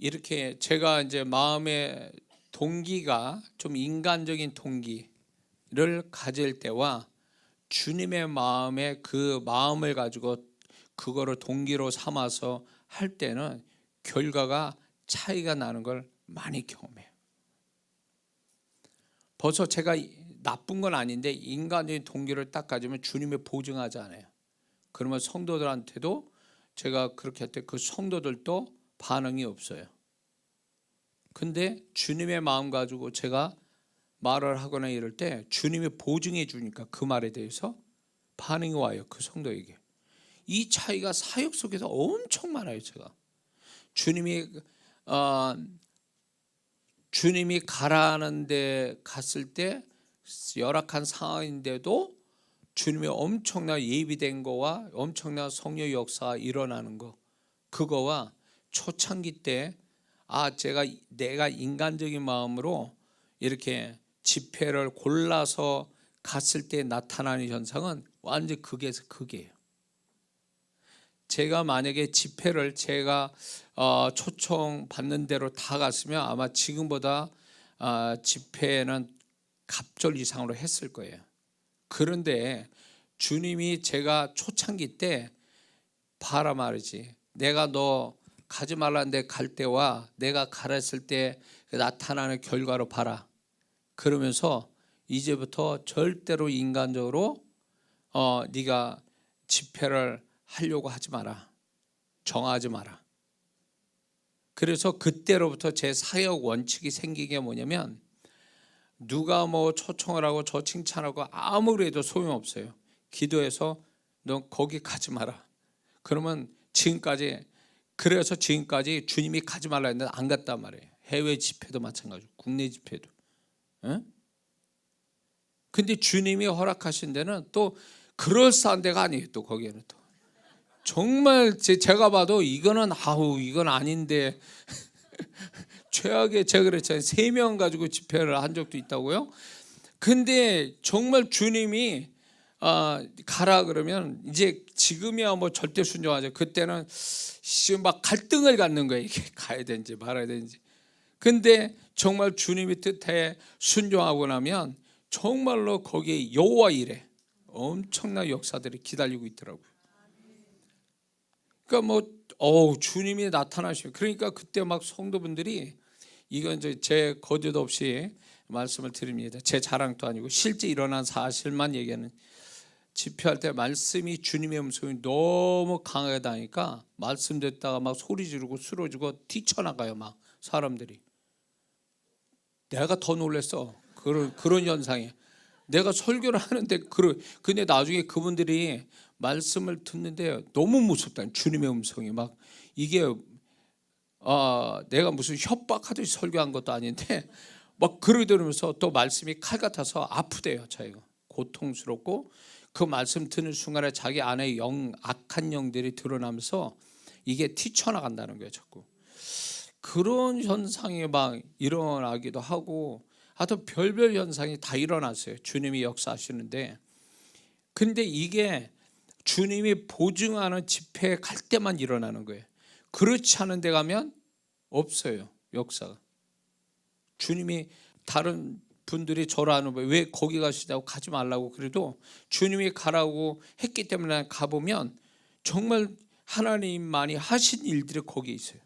이렇게 제가 이제 마음의 동기가 좀 인간적인 동기를 가질 때와 주님의 마음에 그 마음을 가지고 그거를 동기로 삼아서 할 때는 결과가 차이가 나는 걸 많이 경험해요. 벌써 제가 나쁜 건 아닌데 인간적인 동기를 딱 가지면 주님이 보증하지 않아요. 그러면 성도들한테도 제가 그렇게 할 때 그 성도들도 반응이 없어요. 근데 주님의 마음 가지고 제가 말을 하거나 이럴 때 주님이 보증해 주니까 그 말에 대해서 반응이 와요. 그 성도에게. 이 차이가 사역 속에서 엄청 많아요. 제가 주님이 가라는 데 갔을 때 열악한 상황인데도 주님이 엄청난 예비된 거와 엄청난 성령의 역사가 일어나는 거, 그거와 초창기 때 내가 인간적인 마음으로 이렇게 집회를 골라서 갔을 때 나타나는 현상은 완전 극에서 극이에요. 제가 만약에 집회를 제가 초청 받는 대로 다 갔으면 아마 지금보다 집회는 갑절 이상으로 했을 거예요. 그런데 주님이 제가 초창기 때 봐라 말이지. 내가 너 가지 말라는데 갈 때와 내가 가랬을 때 나타나는 결과로 봐라. 그러면서 이제부터 절대로 인간적으로 네가 집회를 하려고 하지 마라. 정하지 마라. 그래서 그때로부터 제 사역 원칙이 생긴 게 뭐냐면 누가 뭐 초청을 하고 저 칭찬하고 아무리 해도 소용없어요. 기도해서 너 거기 가지 마라. 그러면 그래서 지금까지 주님이 가지 말라 했는데 안 갔단 말이에요. 해외 집회도 마찬가지고 국내 집회도. 에? 근데 주님이 허락하신 데는 또 그럴싸한 데가 아니에요. 또 거기에는 또 정말 제가 봐도 이건 아닌데 최악의, 제가 그랬잖아요. 3명 가지고 집회를 한 적도 있다고요. 근데 정말 주님이 가라 그러면 이제 지금이야 뭐 절대 순종하죠. 그때는 막 갈등을 갖는 거예요. 이게 가야 되는지 말아야 되는지. 근데 정말 주님의 뜻에 순종하고 나면 정말로 거기에 여호와 일에 엄청난 역사들이 기다리고 있더라고요. 그러니까 주님이 나타나시면, 그러니까 그때 막 성도분들이, 이건 이제 제 거짓 없이 말씀을 드립니다. 제 자랑도 아니고 실제 일어난 사실만 얘기하는, 집회할 때 말씀이 주님의 음성이 너무 강하게 나니까 말씀 듣다가 막 소리 지르고 쓰러지고 뛰쳐나가요. 막 사람들이. 내가 더 놀랐어. 그런 현상에 내가 설교를 하는데 근데 나중에 그분들이 말씀을 듣는데 너무 무섭다. 주님의 음성이 막 이게 내가 무슨 협박하듯이 설교한 것도 아닌데 막 그러면서 또 말씀이 칼 같아서 아프대요. 자기가 고통스럽고 그 말씀 듣는 순간에 자기 안에 악한 영들이 드러나면서 이게 튀쳐나간다는 거예요. 자꾸 그런 현상이 막 일어나기도 하고 하여튼 별별 현상이 다 일어났어요. 주님이 역사하시는데, 근데 이게 주님이 보증하는 집회에 갈 때만 일어나는 거예요. 그렇지 않은 데 가면 없어요. 역사가. 주님이, 다른 분들이 저를 하는 거예요. 왜 거기 가시다고 가지 말라고 그래도 주님이 가라고 했기 때문에 가보면 정말 하나님만이 하신 일들이 거기에 있어요.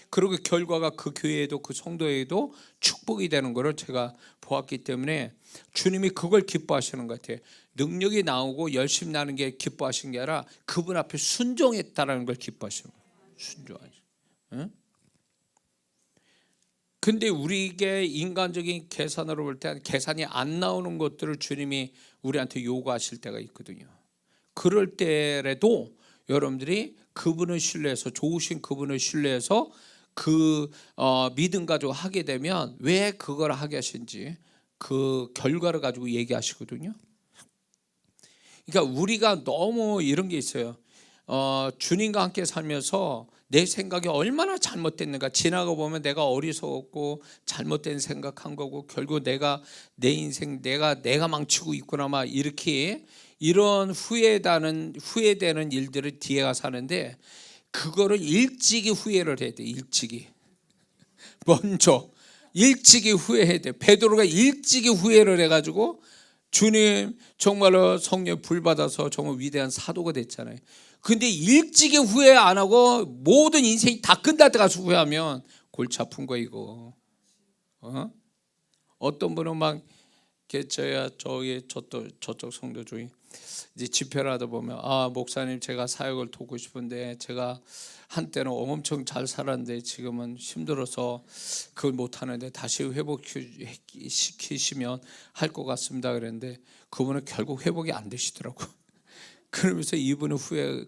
그리고 결과가 그 교회에도 그 성도에도 축복이 되는 것을 제가 보았기 때문에 주님이 그걸 기뻐하시는 것 같아요. 능력이 나오고 열심히 나는 게 기뻐하시는 게 아니라 그분 앞에 순종했다라는 걸 기뻐하시는 거예요. 순종하죠. 응? 근데 우리에게 인간적인 계산으로 볼 때 계산이 안 나오는 것들을 주님이 우리한테 요구하실 때가 있거든요. 그럴 때라도 여러분들이 그분을 신뢰해서, 좋으신 그분을 신뢰해서 그 믿음 가지고 하게 되면 왜 그걸 하게 하신지 그 결과를 가지고 얘기하시거든요. 그러니까 우리가 너무 이런 게 있어요. 주님과 함께 살면서 내 생각이 얼마나 잘못됐는가, 지나가 보면 내가 어리석었고 잘못된 생각한 거고 결국 내 인생 내가 망치고 있구나, 막 이렇게 이런 후회되는 일들을 뒤에 가서 하는데, 그거를 일찍이 후회를 해야 돼. 일찍이 먼저 일찍이 후회해야 돼. 베드로가 일찍이 후회를 해가지고 주님 정말로 성령 불 받아서 정말 위대한 사도가 됐잖아요. 근데 일찍이 후회 안 하고 모든 인생이 다 끝날 때 가서 후회하면 골치 아픈 거 이거. 어떤 분은 막 저쪽 성도 중에 이제 집회를 하다 보면, 목사님 제가 사역을 돕고 싶은데 제가 한때는 엄청 잘 살았는데 지금은 힘들어서 그걸 못하는데 다시 회복시키시면 할 것 같습니다 그랬는데 그분은 결국 회복이 안 되시더라고. 그러면서 이분의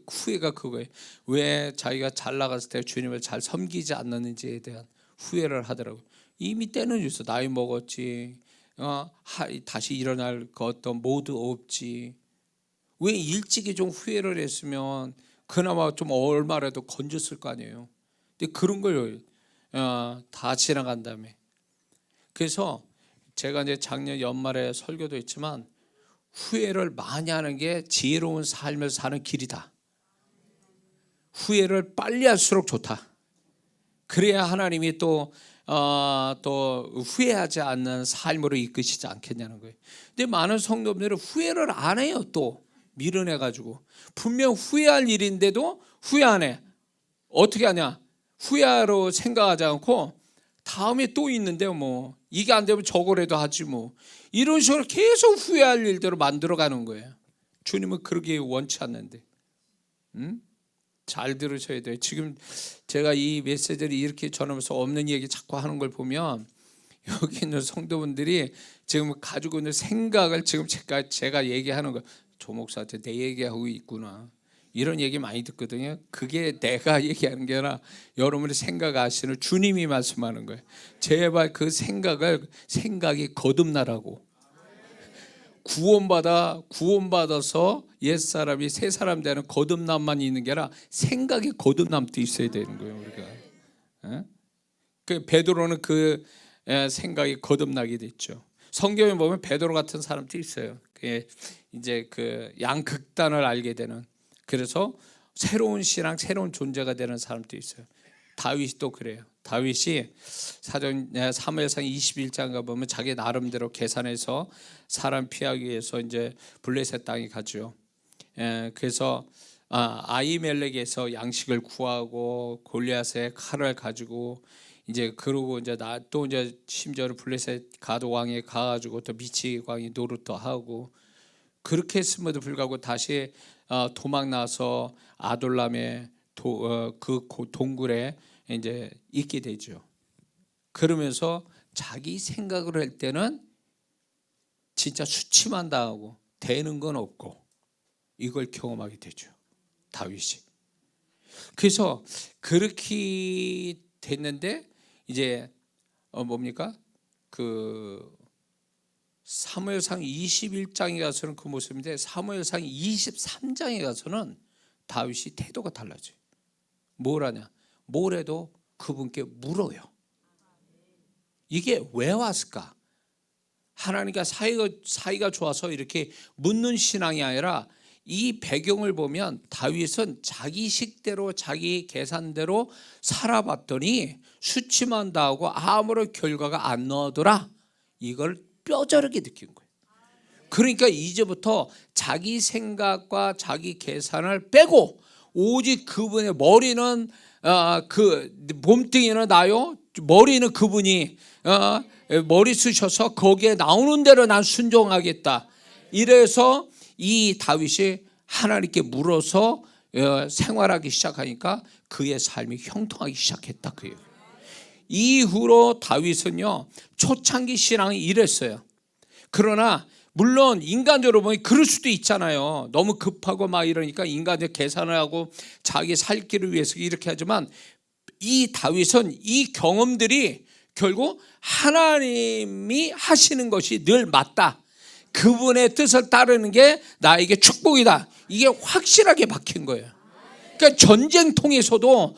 후회가 그거예요. 왜 자기가 잘 나갔을 때 주님을 잘 섬기지 않는지에 대한 후회를 하더라고요. 이미 때는 있어. 나이 먹었지, 다시 일어날 것도 모두 없지. 왜 일찍이 좀 후회를 했으면 그나마 좀 얼마라도 건졌을 거 아니에요. 근데 그런 걸 다 지나간 다음에, 그래서 제가 이제 작년 연말에 설교도 했지만 후회를 많이 하는 게 지혜로운 삶을 사는 길이다. 후회를 빨리 할수록 좋다. 그래야 하나님이 또 또 후회하지 않는 삶으로 이끄시지 않겠냐는 거예요. 근데 많은 성도분들은 후회를 안 해요. 또 밀어내가지고 분명 후회할 일인데도 후회 안 해. 어떻게 하냐? 후회로 생각하지 않고 다음에 또 있는데요. 뭐 이게 안 되면 저거라도 하지 뭐. 이런 식으로 계속 후회할 일대로 만들어가는 거예요. 주님은 그러기 원치 않는데. 잘 들으셔야 돼요. 지금 제가 이 메시지를 이렇게 전하면서 없는 얘기 자꾸 하는 걸 보면 여기 있는 성도분들이 지금 가지고 있는 생각을 지금 제가 얘기하는 거, 조 목사한테 내 얘기하고 있구나, 이런 얘기 많이 듣거든요. 그게 내가 얘기하는 게 아니라 여러분이 생각하시는 주님이 말씀하는 거예요. 제발 그 생각이 거듭나라고. 구원받아서 옛사람이 새사람 되는 거듭남만 있는 게 아니라 생각이 거듭남도 있어야 되는 거예요. 우리가. 그 베드로는 그 생각이 거듭나게 됐죠. 성경에 보면 베드로 같은 사람도 있어요. 이제 그 양극단을 알게 되는, 그래서 새로운 신앙, 새로운 존재가 되는 사람도 있어요. 다윗이 또 그래요. 다윗이 사무엘상 21장 가보면 자기 나름대로 계산해서 사람 피하기 위해서 이제 블레셋 땅에 가죠. 그래서 아히멜렉에서 양식을 구하고 골리앗의 칼을 가지고 이제 그러고 이제 또 이제 심지어는 블레셋 가드 왕에 가가지고 또 미치 왕이 노릇도 하고, 그렇게 했음에도 불구하고 다시 도망 나서 아돌람의 그 동굴에 이제 있게 되죠. 그러면서 자기 생각으로 할 때는 진짜 수치만 당하고 되는 건 없고 이걸 경험하게 되죠, 다윗이. 그래서 그렇게 됐는데 이제 뭡니까? 그 사무엘상 21장에 가서는 그 모습인데 사무엘상 23장에 가서는 다윗이 태도가 달라져요. 뭘 하냐? 뭘 해도 그분께 물어요. 이게 왜 왔을까? 하나님과 사이가 좋아서 이렇게 묻는 신앙이 아니라, 이 배경을 보면 다윗은 자기 식대로 자기 계산대로 살아봤더니 수치만 당하고 아무런 결과가 안 나오더라. 이걸 뼈저리게 느낀 거예요. 그러니까 이제부터 자기 생각과 자기 계산을 빼고 오직 그분의 머리는 그 몸뚱이는 나요, 머리는 그분이 머리 쓰셔서 거기에 나오는 대로 난 순종하겠다. 이래서 이 다윗이 하나님께 물어서 생활하기 시작하니까 그의 삶이 형통하기 시작했다. 그 얘기예요. 이후로 다윗은요 초창기 신앙이 이랬어요. 그러나 물론 인간적으로 보면 그럴 수도 있잖아요. 너무 급하고 막 이러니까 인간적 계산을 하고 자기 살 길을 위해서 이렇게 하지만, 이 다윗은 이 경험들이 결국 하나님이 하시는 것이 늘 맞다, 그분의 뜻을 따르는 게 나에게 축복이다, 이게 확실하게 박힌 거예요. 그러니까 전쟁통에서도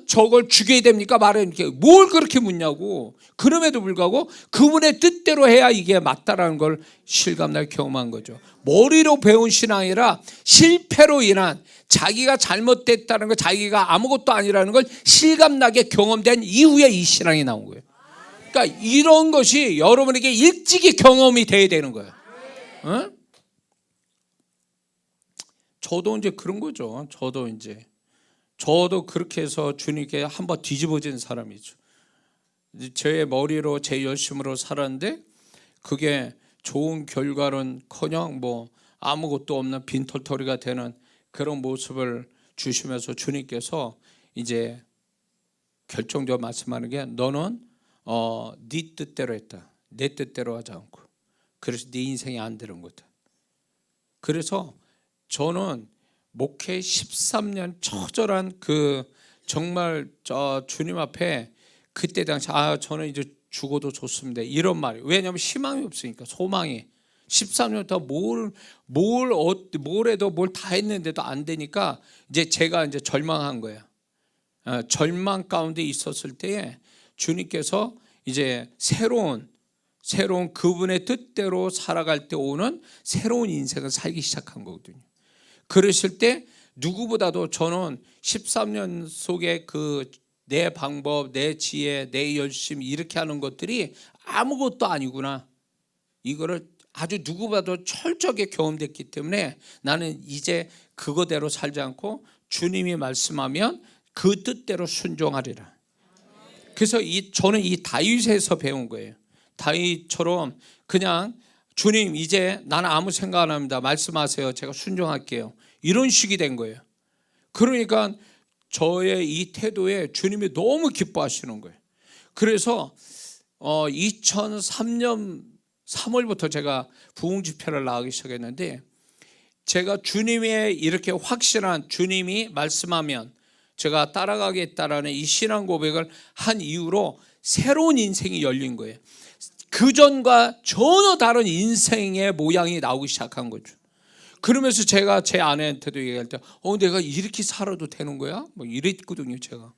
저걸 죽여야 됩니까 말아야 됩니까, 뭘 그렇게 묻냐고. 그럼에도 불구하고 그분의 뜻대로 해야 이게 맞다라는 걸 실감나게 경험한 거죠. 머리로 배운 신앙이 아니라 실패로 인한, 자기가 잘못됐다는 거, 자기가 아무것도 아니라는 걸 실감나게 경험된 이후에 이 신앙이 나온 거예요. 그러니까 이런 것이 여러분에게 일찍이 경험이 돼야 되는 거예요. 저도 이제 그런 거죠. 저도 그렇게 해서 주님께 한번 뒤집어진 사람이죠. 제 머리로 제 열심으로 살았는데 그게 좋은 결과는커녕 뭐 아무것도 없는 빈털터리가 되는 그런 모습을 주시면서 주님께서 이제 결정적으로 말씀하는 게, 너는 네 뜻대로 했다, 내 뜻대로 하지 않고. 그래서 네 인생이 안 되는 거다. 그래서 저는 목회 13년 처절한 그 정말 주님 앞에 그때 당시 저는 이제 죽어도 좋습니다, 이런 말이. 왜냐하면 희망이 없으니까, 소망이. 13년 동안 뭘 해도 뭘 다 했는데도 안 되니까 이제 제가 이제 절망한 거예요. 절망 가운데 있었을 때에 주님께서 이제 새로운 그분의 뜻대로 살아갈 때 오는 새로운 인생을 살기 시작한 거거든요. 그러실 때 누구보다도 저는 13년 속에 그 내 방법, 내 지혜, 내 열심 이렇게 하는 것들이 아무것도 아니구나. 이거를 아주 누구보다도 철저하게 경험됐기 때문에 나는 이제 그거대로 살지 않고 주님이 말씀하면 그 뜻대로 순종하리라. 그래서 저는 이 다윗에서 배운 거예요. 다윗처럼 그냥 주님 이제 나는 아무 생각 안 합니다. 말씀하세요. 제가 순종할게요. 이런 식이 된 거예요. 그러니까 저의 이 태도에 주님이 너무 기뻐하시는 거예요. 그래서 2003년 3월부터 제가 부흥 집회를 나가기 시작했는데, 제가 주님의 이렇게 확실한 주님이 말씀하면 제가 따라가겠다라는 이 신앙 고백을 한 이후로 새로운 인생이 열린 거예요. 그전과 전혀 다른 인생의 모양이 나오기 시작한 거죠. 그러면서 제가 제 아내한테도 얘기할 때 내가 이렇게 살아도 되는 거야? 뭐 이랬거든요, 제가.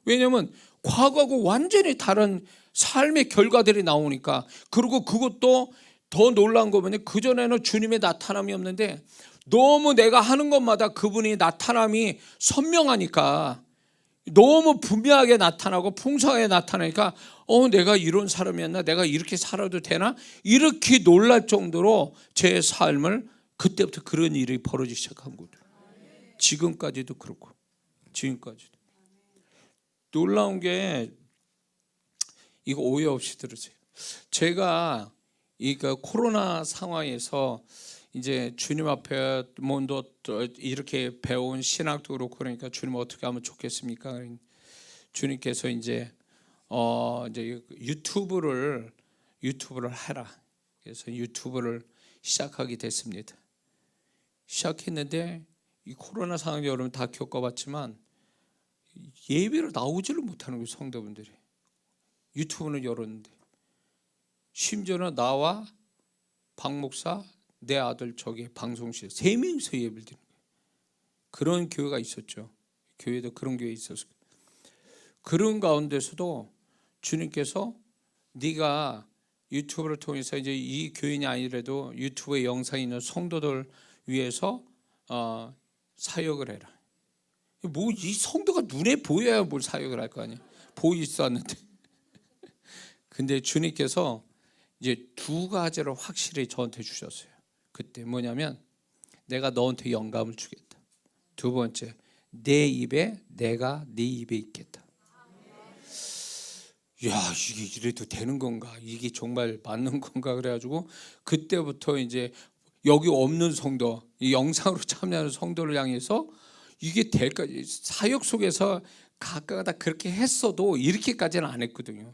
왜냐하면 과거하고 완전히 다른 삶의 결과들이 나오니까. 그리고 그것도 더 놀라운 거 뭐냐면 그전에는 주님의 나타남이 없는데 너무 내가 하는 것마다 그분이 나타남이 선명하니까, 너무 분명하게 나타나고 풍성하게 나타나니까 내가 이런 사람이었나? 내가 이렇게 살아도 되나? 이렇게 놀랄 정도로 제 삶을 그때부터 그런 일이 벌어지기 시작한 거죠. 지금까지도 그렇고, 지금까지도. 놀라운 게, 이거 오해 없이 들으세요. 제가 이 코로나 상황에서 이제 주님 앞에 뭔도 이렇게 배운 신학도 그렇고 그러니까 주님 어떻게 하면 좋겠습니까? 주님께서 이제 유튜브를 해라. 그래서 유튜브를 시작하게 됐습니다. 시작했는데 이 코로나 상황 여러분 다 겪어봤지만 예배로 나오지를 못하는 거예요, 성도분들이. 유튜브는 열었는데, 심지어는 나와 박 목사, 내 아들 저기 방송실 3명이서 예배를 드리는 거예요. 그런 교회가 있었죠. 교회도 그런 교회 있었어요. 그런 가운데서도 주님께서 네가 유튜브를 통해서 이제 이 교인이 아니라도 유튜브에 영상이 있는 성도들 위해서 사역을 해라. 뭐 이 성도가 눈에 보여야 뭘 사역을 할 거 아니야. 보이지도 않는데. 근데 주님께서 이제 2가지를 확실히 저한테 주셨어요. 그때 뭐냐면 내가 너한테 영감을 주겠다. 2번째, 내 입에 내가 네 입에 있겠다. 야, 이게 이래도 되는 건가? 이게 정말 맞는 건가? 그래가지고 그때부터 이제 여기 없는 성도, 이 영상으로 참여하는 성도를 향해서 이게 될까? 사역 속에서 가끔가다 그렇게 했어도 이렇게까지는 안 했거든요.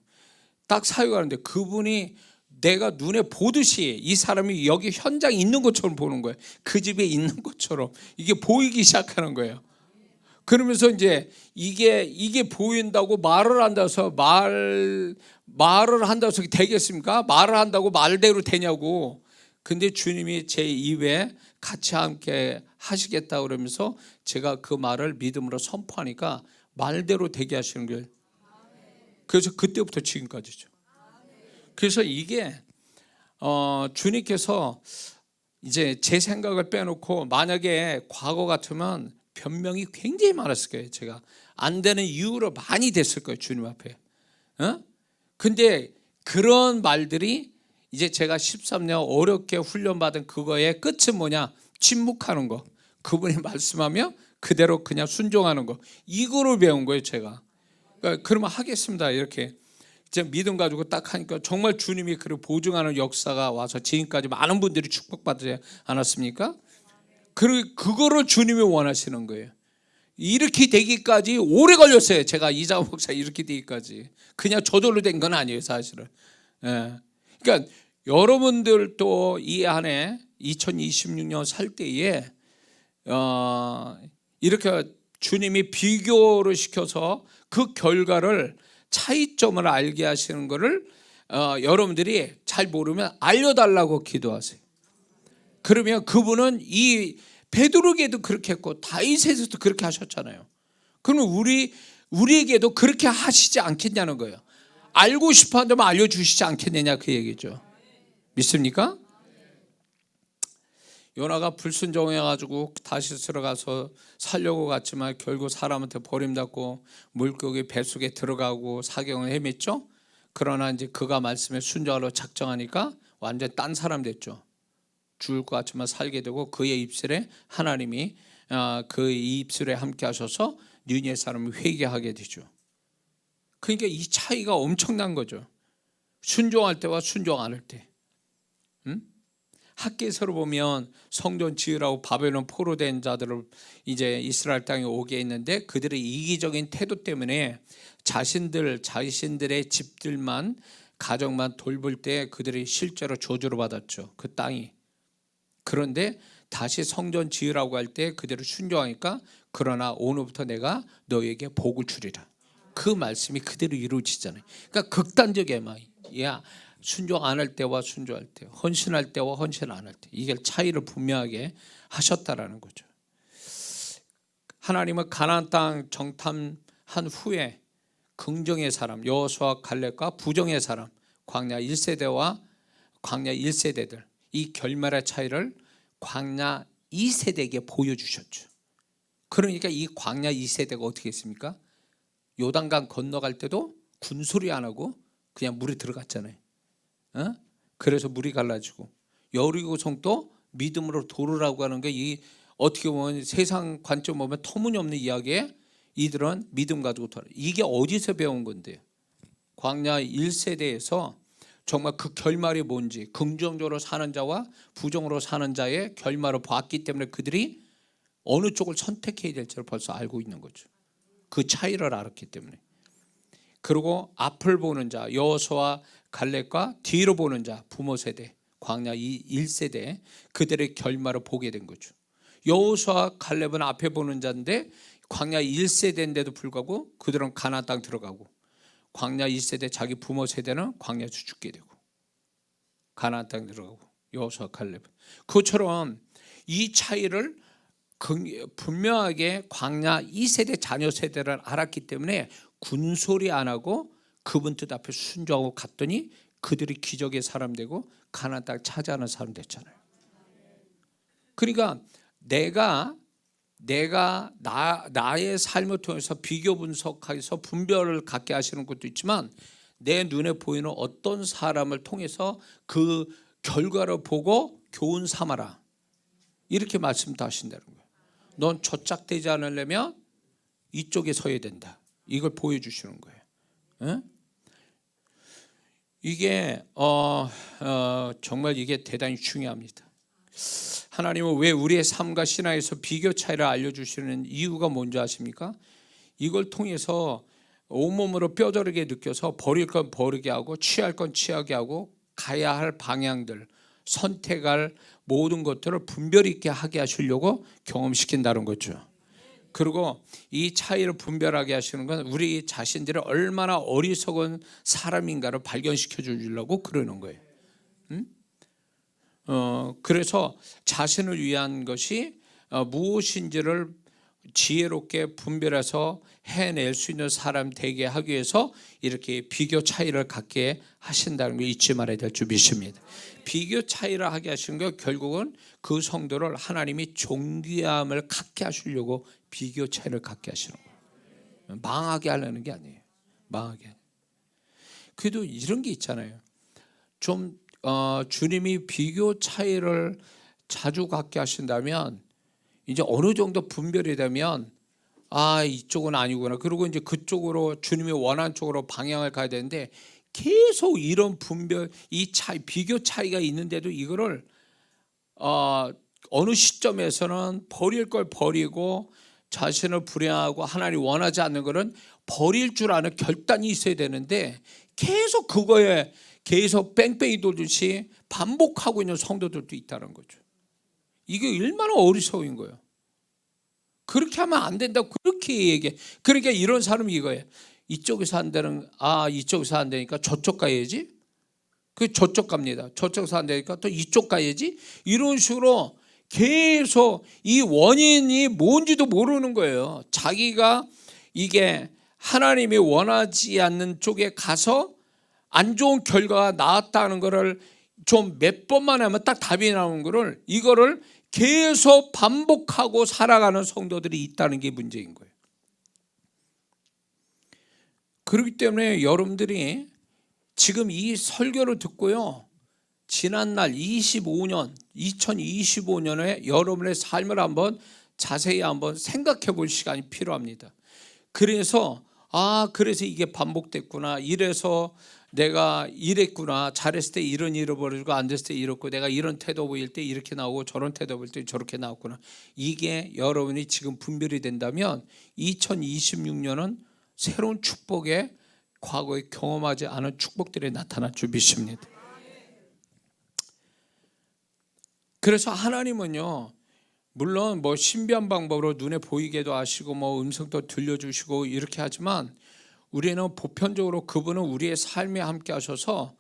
딱 사역하는데 그분이 내가 눈에 보듯이 이 사람이 여기 현장에 있는 것처럼 보는 거예요. 그 집에 있는 것처럼 이게 보이기 시작하는 거예요. 그러면서 이제 이게 보인다고 말을 한다서 말을 한다서 되겠습니까? 말을 한다고 말대로 되냐고. 근데 주님이 제 입에 같이 함께 하시겠다 그러면서 제가 그 말을 믿음으로 선포하니까 말대로 되게 하시는 거예요. 그래서 그때부터 지금까지죠. 그래서 이게 주님께서 이제 제 생각을 빼놓고 만약에 과거 같으면 변명이 굉장히 많았을 거예요. 제가 안 되는 이유로 많이 됐을 거예요, 주님 앞에. 근데 그런 말들이 이제 제가 13년 어렵게 훈련받은 그거의 끝은 뭐냐? 침묵하는 거. 그분이 말씀하면 그대로 그냥 순종하는 거. 이거를 배운 거예요, 제가. 그러니까 그러면 하겠습니다. 이렇게 이제 믿음 가지고 딱 하니까 정말 주님이 그를 보증하는 역사가 와서 지금까지 많은 분들이 축복받지 않았습니까? 그거를 주님이 원하시는 거예요. 이렇게 되기까지 오래 걸렸어요. 제가 이장호 목사 이렇게 되기까지. 그냥 저절로 된 건 아니에요, 사실은. 그러니까 여러분들도 이 안에 2026년 살 때에 이렇게 주님이 비교를 시켜서 그 결과를 차이점을 알게 하시는 것을 여러분들이 잘 모르면 알려달라고 기도하세요. 그러면 그분은 이 베드로에게도 그렇게 했고 다윗에게도 그렇게 하셨잖아요. 그러면 우리에게도 그렇게 하시지 않겠냐는 거예요. 알고 싶어 한다면 알려주시지 않겠느냐 그 얘기죠. 믿습니까? 요나가 불순종해가지고 다시스로 가서 살려고 갔지만 결국 사람한테 버림받고 물고기 뱃속에 들어가고 사경을 헤맸죠. 그러나 이제 그가 말씀에 순종하러 작정하니까 완전 딴 사람 됐죠. 죽을 것 같지만 살게 되고 그의 입술에 하나님이 그 입술에 함께 하셔서 니느웨 사람을 회개하게 되죠. 그러니까 이 차이가 엄청난 거죠. 순종할 때와 순종 안 할 때. 학개서로 보면 성전 지으라고 바벨론 포로된 자들을 이제 이스라엘 땅에 오게 했는데 그들의 이기적인 태도 때문에 자신들의 집들만 가정만 돌볼 때 그들이 실제로 저주를 받았죠. 그 땅이. 그런데 다시 성전 지으라고 할 때 그대로 순종하니까 그러나 오늘부터 내가 너에게 복을 주리라. 그 말씀이 그대로 이루어지잖아요. 그러니까 극단적이야. 야, 순종 안 할 때와 순종할 때, 헌신할 때와 헌신 안 할 때, 이게 차이를 분명하게 하셨다라는 거죠. 하나님은 가나안 땅 정탐한 후에 긍정의 사람 여호수아 갈렙과 부정의 사람 광야 1세대와 광야 1세대들 이 결말의 차이를 광야 2세대에게 보여주셨죠. 그러니까 이 광야 2세대가 어떻게 했습니까? 요단강 건너갈 때도 군소리 안 하고 그냥 물에 들어갔잖아요. 그래서 물이 갈라지고 여리고성도 믿음으로 도르라고 하는 게 이 어떻게 보면 세상 관점 보면 터무니없는 이야기에 이들은 믿음 가지고 돌아. 이게 어디서 배운 건데요? 광야 1세대에서 정말 그 결말이 뭔지 긍정적으로 사는 자와 부정으로 사는 자의 결말을 봤기 때문에 그들이 어느 쪽을 선택해야 될지를 벌써 알고 있는 거죠. 그 차이를 알았기 때문에. 그리고 앞을 보는 자 여호수아 갈렙과 뒤로 보는 자 부모 세대 광야 1세대 그들의 결말을 보게 된 거죠. 여호수아 갈렙은 앞에 보는 자인데 광야 1세대인데도 불구하고 그들은 가나안 땅 들어가고 광야 2세대 자기 부모 세대는 광야에서 죽게 되고 가나안 땅 들어가고 여호수아 갈렙 그처럼 이 차이를 분명하게 광야 2세대 자녀 세대를 알았기 때문에 군소리 안 하고 그분 뜻 앞에 순종하고 갔더니 그들이 기적의 사람 되고 가나안 땅 차지하는 사람 됐잖아요. 그러니까 나의 삶을 통해서 비교 분석해서 분별을 갖게 하시는 것도 있지만 내 눈에 보이는 어떤 사람을 통해서 그 결과를 보고 교훈 삼아라 이렇게 말씀도 하신다는 거예요. 넌 조작되지 않으려면 이쪽에 서야 된다. 이걸 보여주시는 거예요. 이게 정말 이게 대단히 중요합니다. 하나님은 왜 우리의 삶과 신앙에서 비교 차이를 알려주시는 이유가 뭔지 아십니까? 이걸 통해서 온몸으로 뼈저리게 느껴서 버릴 건 버리게 하고 취할 건 취하게 하고 가야 할 방향들 선택할 모든 것들을 분별 있게 하게 하시려고 경험시킨다는 거죠. 그리고 이 차이를 분별하게 하시는 건 우리 자신들이 얼마나 어리석은 사람인가를 발견시켜 주려고 그러는 거예요. 그래서 자신을 위한 것이 무엇인지를 지혜롭게 분별해서 해낼 수 있는 사람 되게 하기 위해서 이렇게 비교 차이를 갖게 하신다는 걸 잊지 말아야 될 줄 믿습니다. 비교 차이를 하게 하시는 거 결국은 그 성도를 하나님이 존귀함을 갖게 하시려고 비교 차이를 갖게 하시는 거예요. 망하게 하려는 게 아니에요. 망하게. 그래도 이런 게 있잖아요. 좀 주님이 비교 차이를 자주 갖게 하신다면 이제 어느 정도 분별이 되면 이쪽은 아니구나. 그리고 이제 그쪽으로 주님이 원하는 쪽으로 방향을 가야 되는데 계속 이런 분별, 이 차이, 비교 차이가 있는데도 이거를 어느 시점에서는 버릴 걸 버리고 자신을 불행하고 하나님 원하지 않는 것은 버릴 줄 아는 결단이 있어야 되는데 계속 그거에 계속 뺑뺑이 돌듯이 반복하고 있는 성도들도 있다는 거죠. 이게 얼마나 어리석은 거예요. 그렇게 하면 안 된다고 그렇게 얘기해. 그러니까 이런 사람이 이거예요. 이쪽에서 한다는 이쪽에서 안 되니까 저쪽 가야지. 그 저쪽 갑니다. 저쪽에서 안 되니까 또 이쪽 가야지. 이런 식으로 계속 이 원인이 뭔지도 모르는 거예요. 자기가 이게 하나님이 원하지 않는 쪽에 가서 안 좋은 결과가 나왔다는 거를 좀 몇 번만 하면 딱 답이 나오는 거를 이거를 계속 반복하고 살아가는 성도들이 있다는 게 문제인 거예요. 그렇기 때문에 여러분들이 지금 이 설교를 듣고요, 지난날 2025년에 여러분의 삶을 한번 자세히 한번 생각해 볼 시간이 필요합니다. 그래서 그래서 이게 반복됐구나, 이래서 내가 이랬구나, 잘했을 때 이런 일을 벌어지고 안 됐을 때 이렇고, 내가 이런 태도 보일 때 이렇게 나오고 저런 태도 보일 때 저렇게 나왔구나, 이게 여러분이 지금 분별이 된다면 2026년은 새로운 축복에 과거에 경험하지 않은 축복들이 나타날 줄 믿습니다. 그래서 하나님은요, 물론 뭐 신비한 방법으로 눈에 보이게도 하시고 뭐 음성도 들려주시고 이렇게 하지만, 우리는 보편적으로 그분은 우리의 삶에 함께 하셔서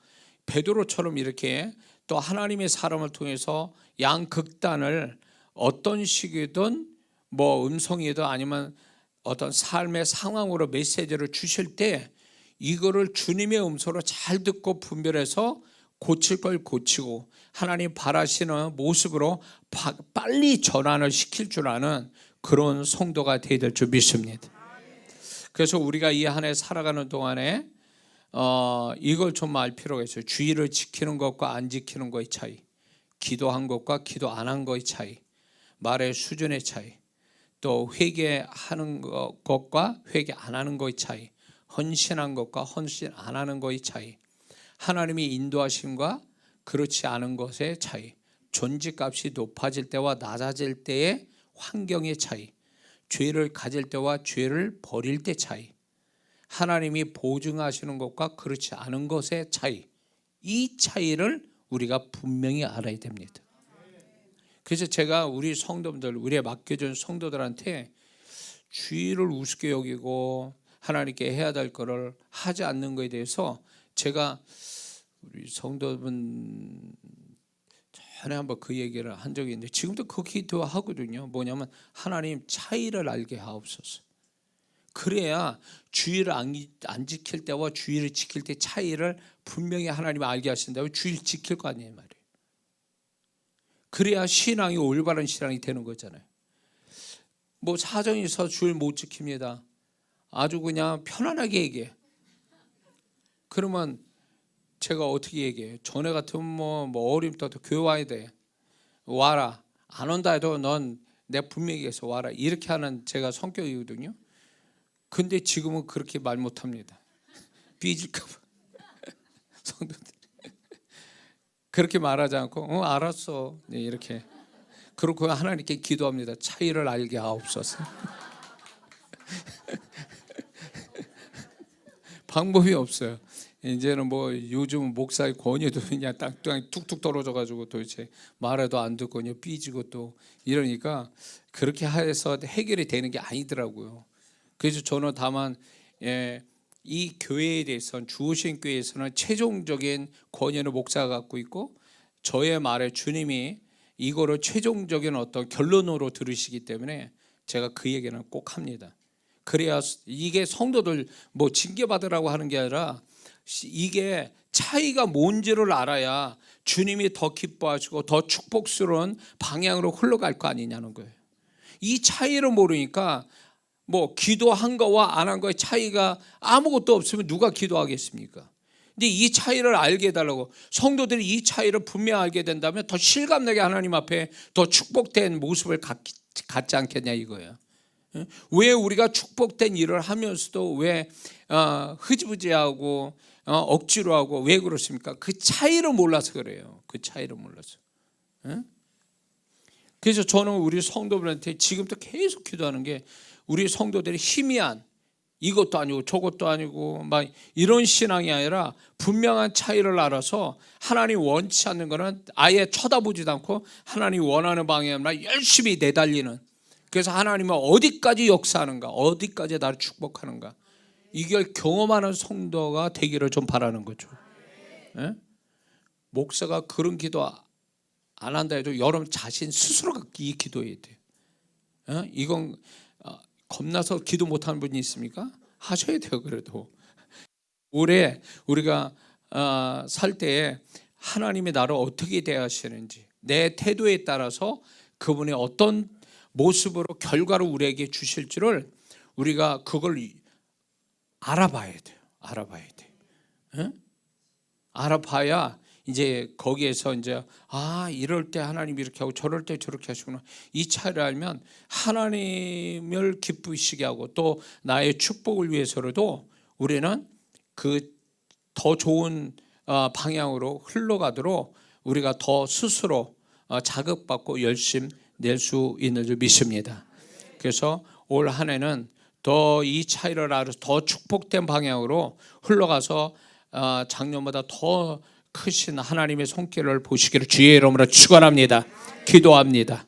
베드로처럼 이렇게 또 하나님의 사람을 통해서 양극단을 어떤 식이든 뭐 음성이든 아니면 어떤 삶의 상황으로 메시지를 주실 때 이거를 주님의 음성으로 잘 듣고 분별해서 고칠 걸 고치고 하나님 바라시는 모습으로 빨리 전환을 시킬 줄 아는 그런 성도가 되어야 될 줄 믿습니다. 그래서 우리가 이 한 해 살아가는 동안에 이걸 좀 알 필요가 있어요. 주의를 지키는 것과 안 지키는 것의 차이, 기도한 것과 기도 안 한 것의 차이, 말의 수준의 차이, 또 회개하는 것과 회개 안 하는 것의 차이, 헌신한 것과 헌신 안 하는 것의 차이, 하나님의 인도하심과 그렇지 않은 것의 차이, 존재값이 높아질 때와 낮아질 때의 환경의 차이, 죄를 가질 때와 죄를 버릴 때 차이, 하나님이 보증하시는 것과 그렇지 않은 것의 차이, 이 차이를 우리가 분명히 알아야 됩니다. 그래서 제가 우리 성도들, 우리의 맡겨준 성도들한테 주의를 우습게 여기고 하나님께 해야 될 것을 하지 않는 것에 대해서 제가 우리 성도분 전에 한번 그 얘기를 한 적이 있는데, 지금도 그 기도 하거든요. 뭐냐면 하나님 차이를 알게 하옵소서. 그래야 주의를 안 지킬 때와 주의를 지킬 때 차이를 분명히 하나님이 알게 하신다면 주의를 지킬 거 아니에요 말이에요. 그래야 신앙이 올바른 신앙이 되는 거잖아요. 뭐 사정이 있어서 주의를 못 지킵니다, 아주 그냥 편안하게 얘기해. 그러면 제가 어떻게 얘기해요? 전에 같으면 뭐 어림없다, 교회 와야 돼, 와라, 안 온다 해도 넌 내가 분명히 얘기해서 와라, 이렇게 하는 제가 성격이거든요. 근데 지금은 그렇게 말 못합니다. 삐질까 봐. 성도들 그렇게 말하지 않고 알았어, 네, 이렇게. 그렇고 하나님께 기도합니다. 차이를 알게 하옵소서. 방법이 없어요. 이제는 뭐 요즘 목사의 권위도 그냥 땅땅 툭툭 떨어져가지고 도대체 말해도 안 듣고 그냥 삐지고 또 이러니까 그렇게 해서 해결이 되는 게 아니더라고요. 그래서 저는 다만 이 교회에 대해서는, 주오신 교회에서는 최종적인 권위는 목사가 갖고 있고, 저의 말에 주님이 이거를 최종적인 어떤 결론으로 들으시기 때문에 제가 그 얘기는 꼭 합니다. 그래야 이게 성도들 뭐 징계받으라고 하는 게 아니라 이게 차이가 뭔지를 알아야 주님이 더 기뻐하시고 더 축복스러운 방향으로 흘러갈 거 아니냐는 거예요. 이 차이를 모르니까 뭐 기도한 거와 안 한 거의 차이가 아무것도 없으면 누가 기도하겠습니까? 근데 이 차이를 알게 해달라고, 성도들이 이 차이를 분명히 알게 된다면 더 실감나게 하나님 앞에 더 축복된 모습을 갖지 않겠냐 이거예요. 왜 우리가 축복된 일을 하면서도 왜 흐지부지하고 억지로 하고 왜 그렇습니까? 그 차이를 몰라서 그래요. 그 차이를 몰라서. 그래서 저는 우리 성도들한테 지금도 계속 기도하는 게, 우리 성도들이 희미한 이것도 아니고 저것도 아니고 막 이런 신앙이 아니라 분명한 차이를 알아서 하나님 원치 않는 거는 아예 쳐다보지도 않고 하나님 원하는 방향으로 열심히 내달리는, 그래서 하나님은 어디까지 역사하는가, 어디까지 나를 축복하는가, 이걸 경험하는 성도가 되기를 좀 바라는 거죠. 예? 목사가 그런 기도 안 한다 해도 여러분 자신 스스로가 이 기도해야 돼요. 예? 이건 겁나서 기도 못하는 분이 있습니까? 하셔야 돼요. 그래도 올해 우리가 살 때에 하나님이 나를 어떻게 대하시는지, 내 태도에 따라서 그분의 어떤 모습으로 결과로 우리에게 주실지를 우리가 그걸 알아봐야 돼요. 알아봐야 돼. 응? 알아봐야 이제 거기에서 이제 이럴 때 하나님이 이렇게 하고 저럴 때 저렇게 하시구나. 이 차이를 알면 하나님을 기쁘시게 하고 또 나의 축복을 위해서라도 우리는 그 더 좋은 방향으로 흘러가도록 우리가 더 스스로 자극받고 열심 낼 수 있는 줄 믿습니다. 그래서 올 한 해는 더 이 차이를 알아서 더 축복된 방향으로 흘러가서 작년보다 더 크신 하나님의 손길을 보시기를 주의 이름으로 축원합니다. 기도합니다.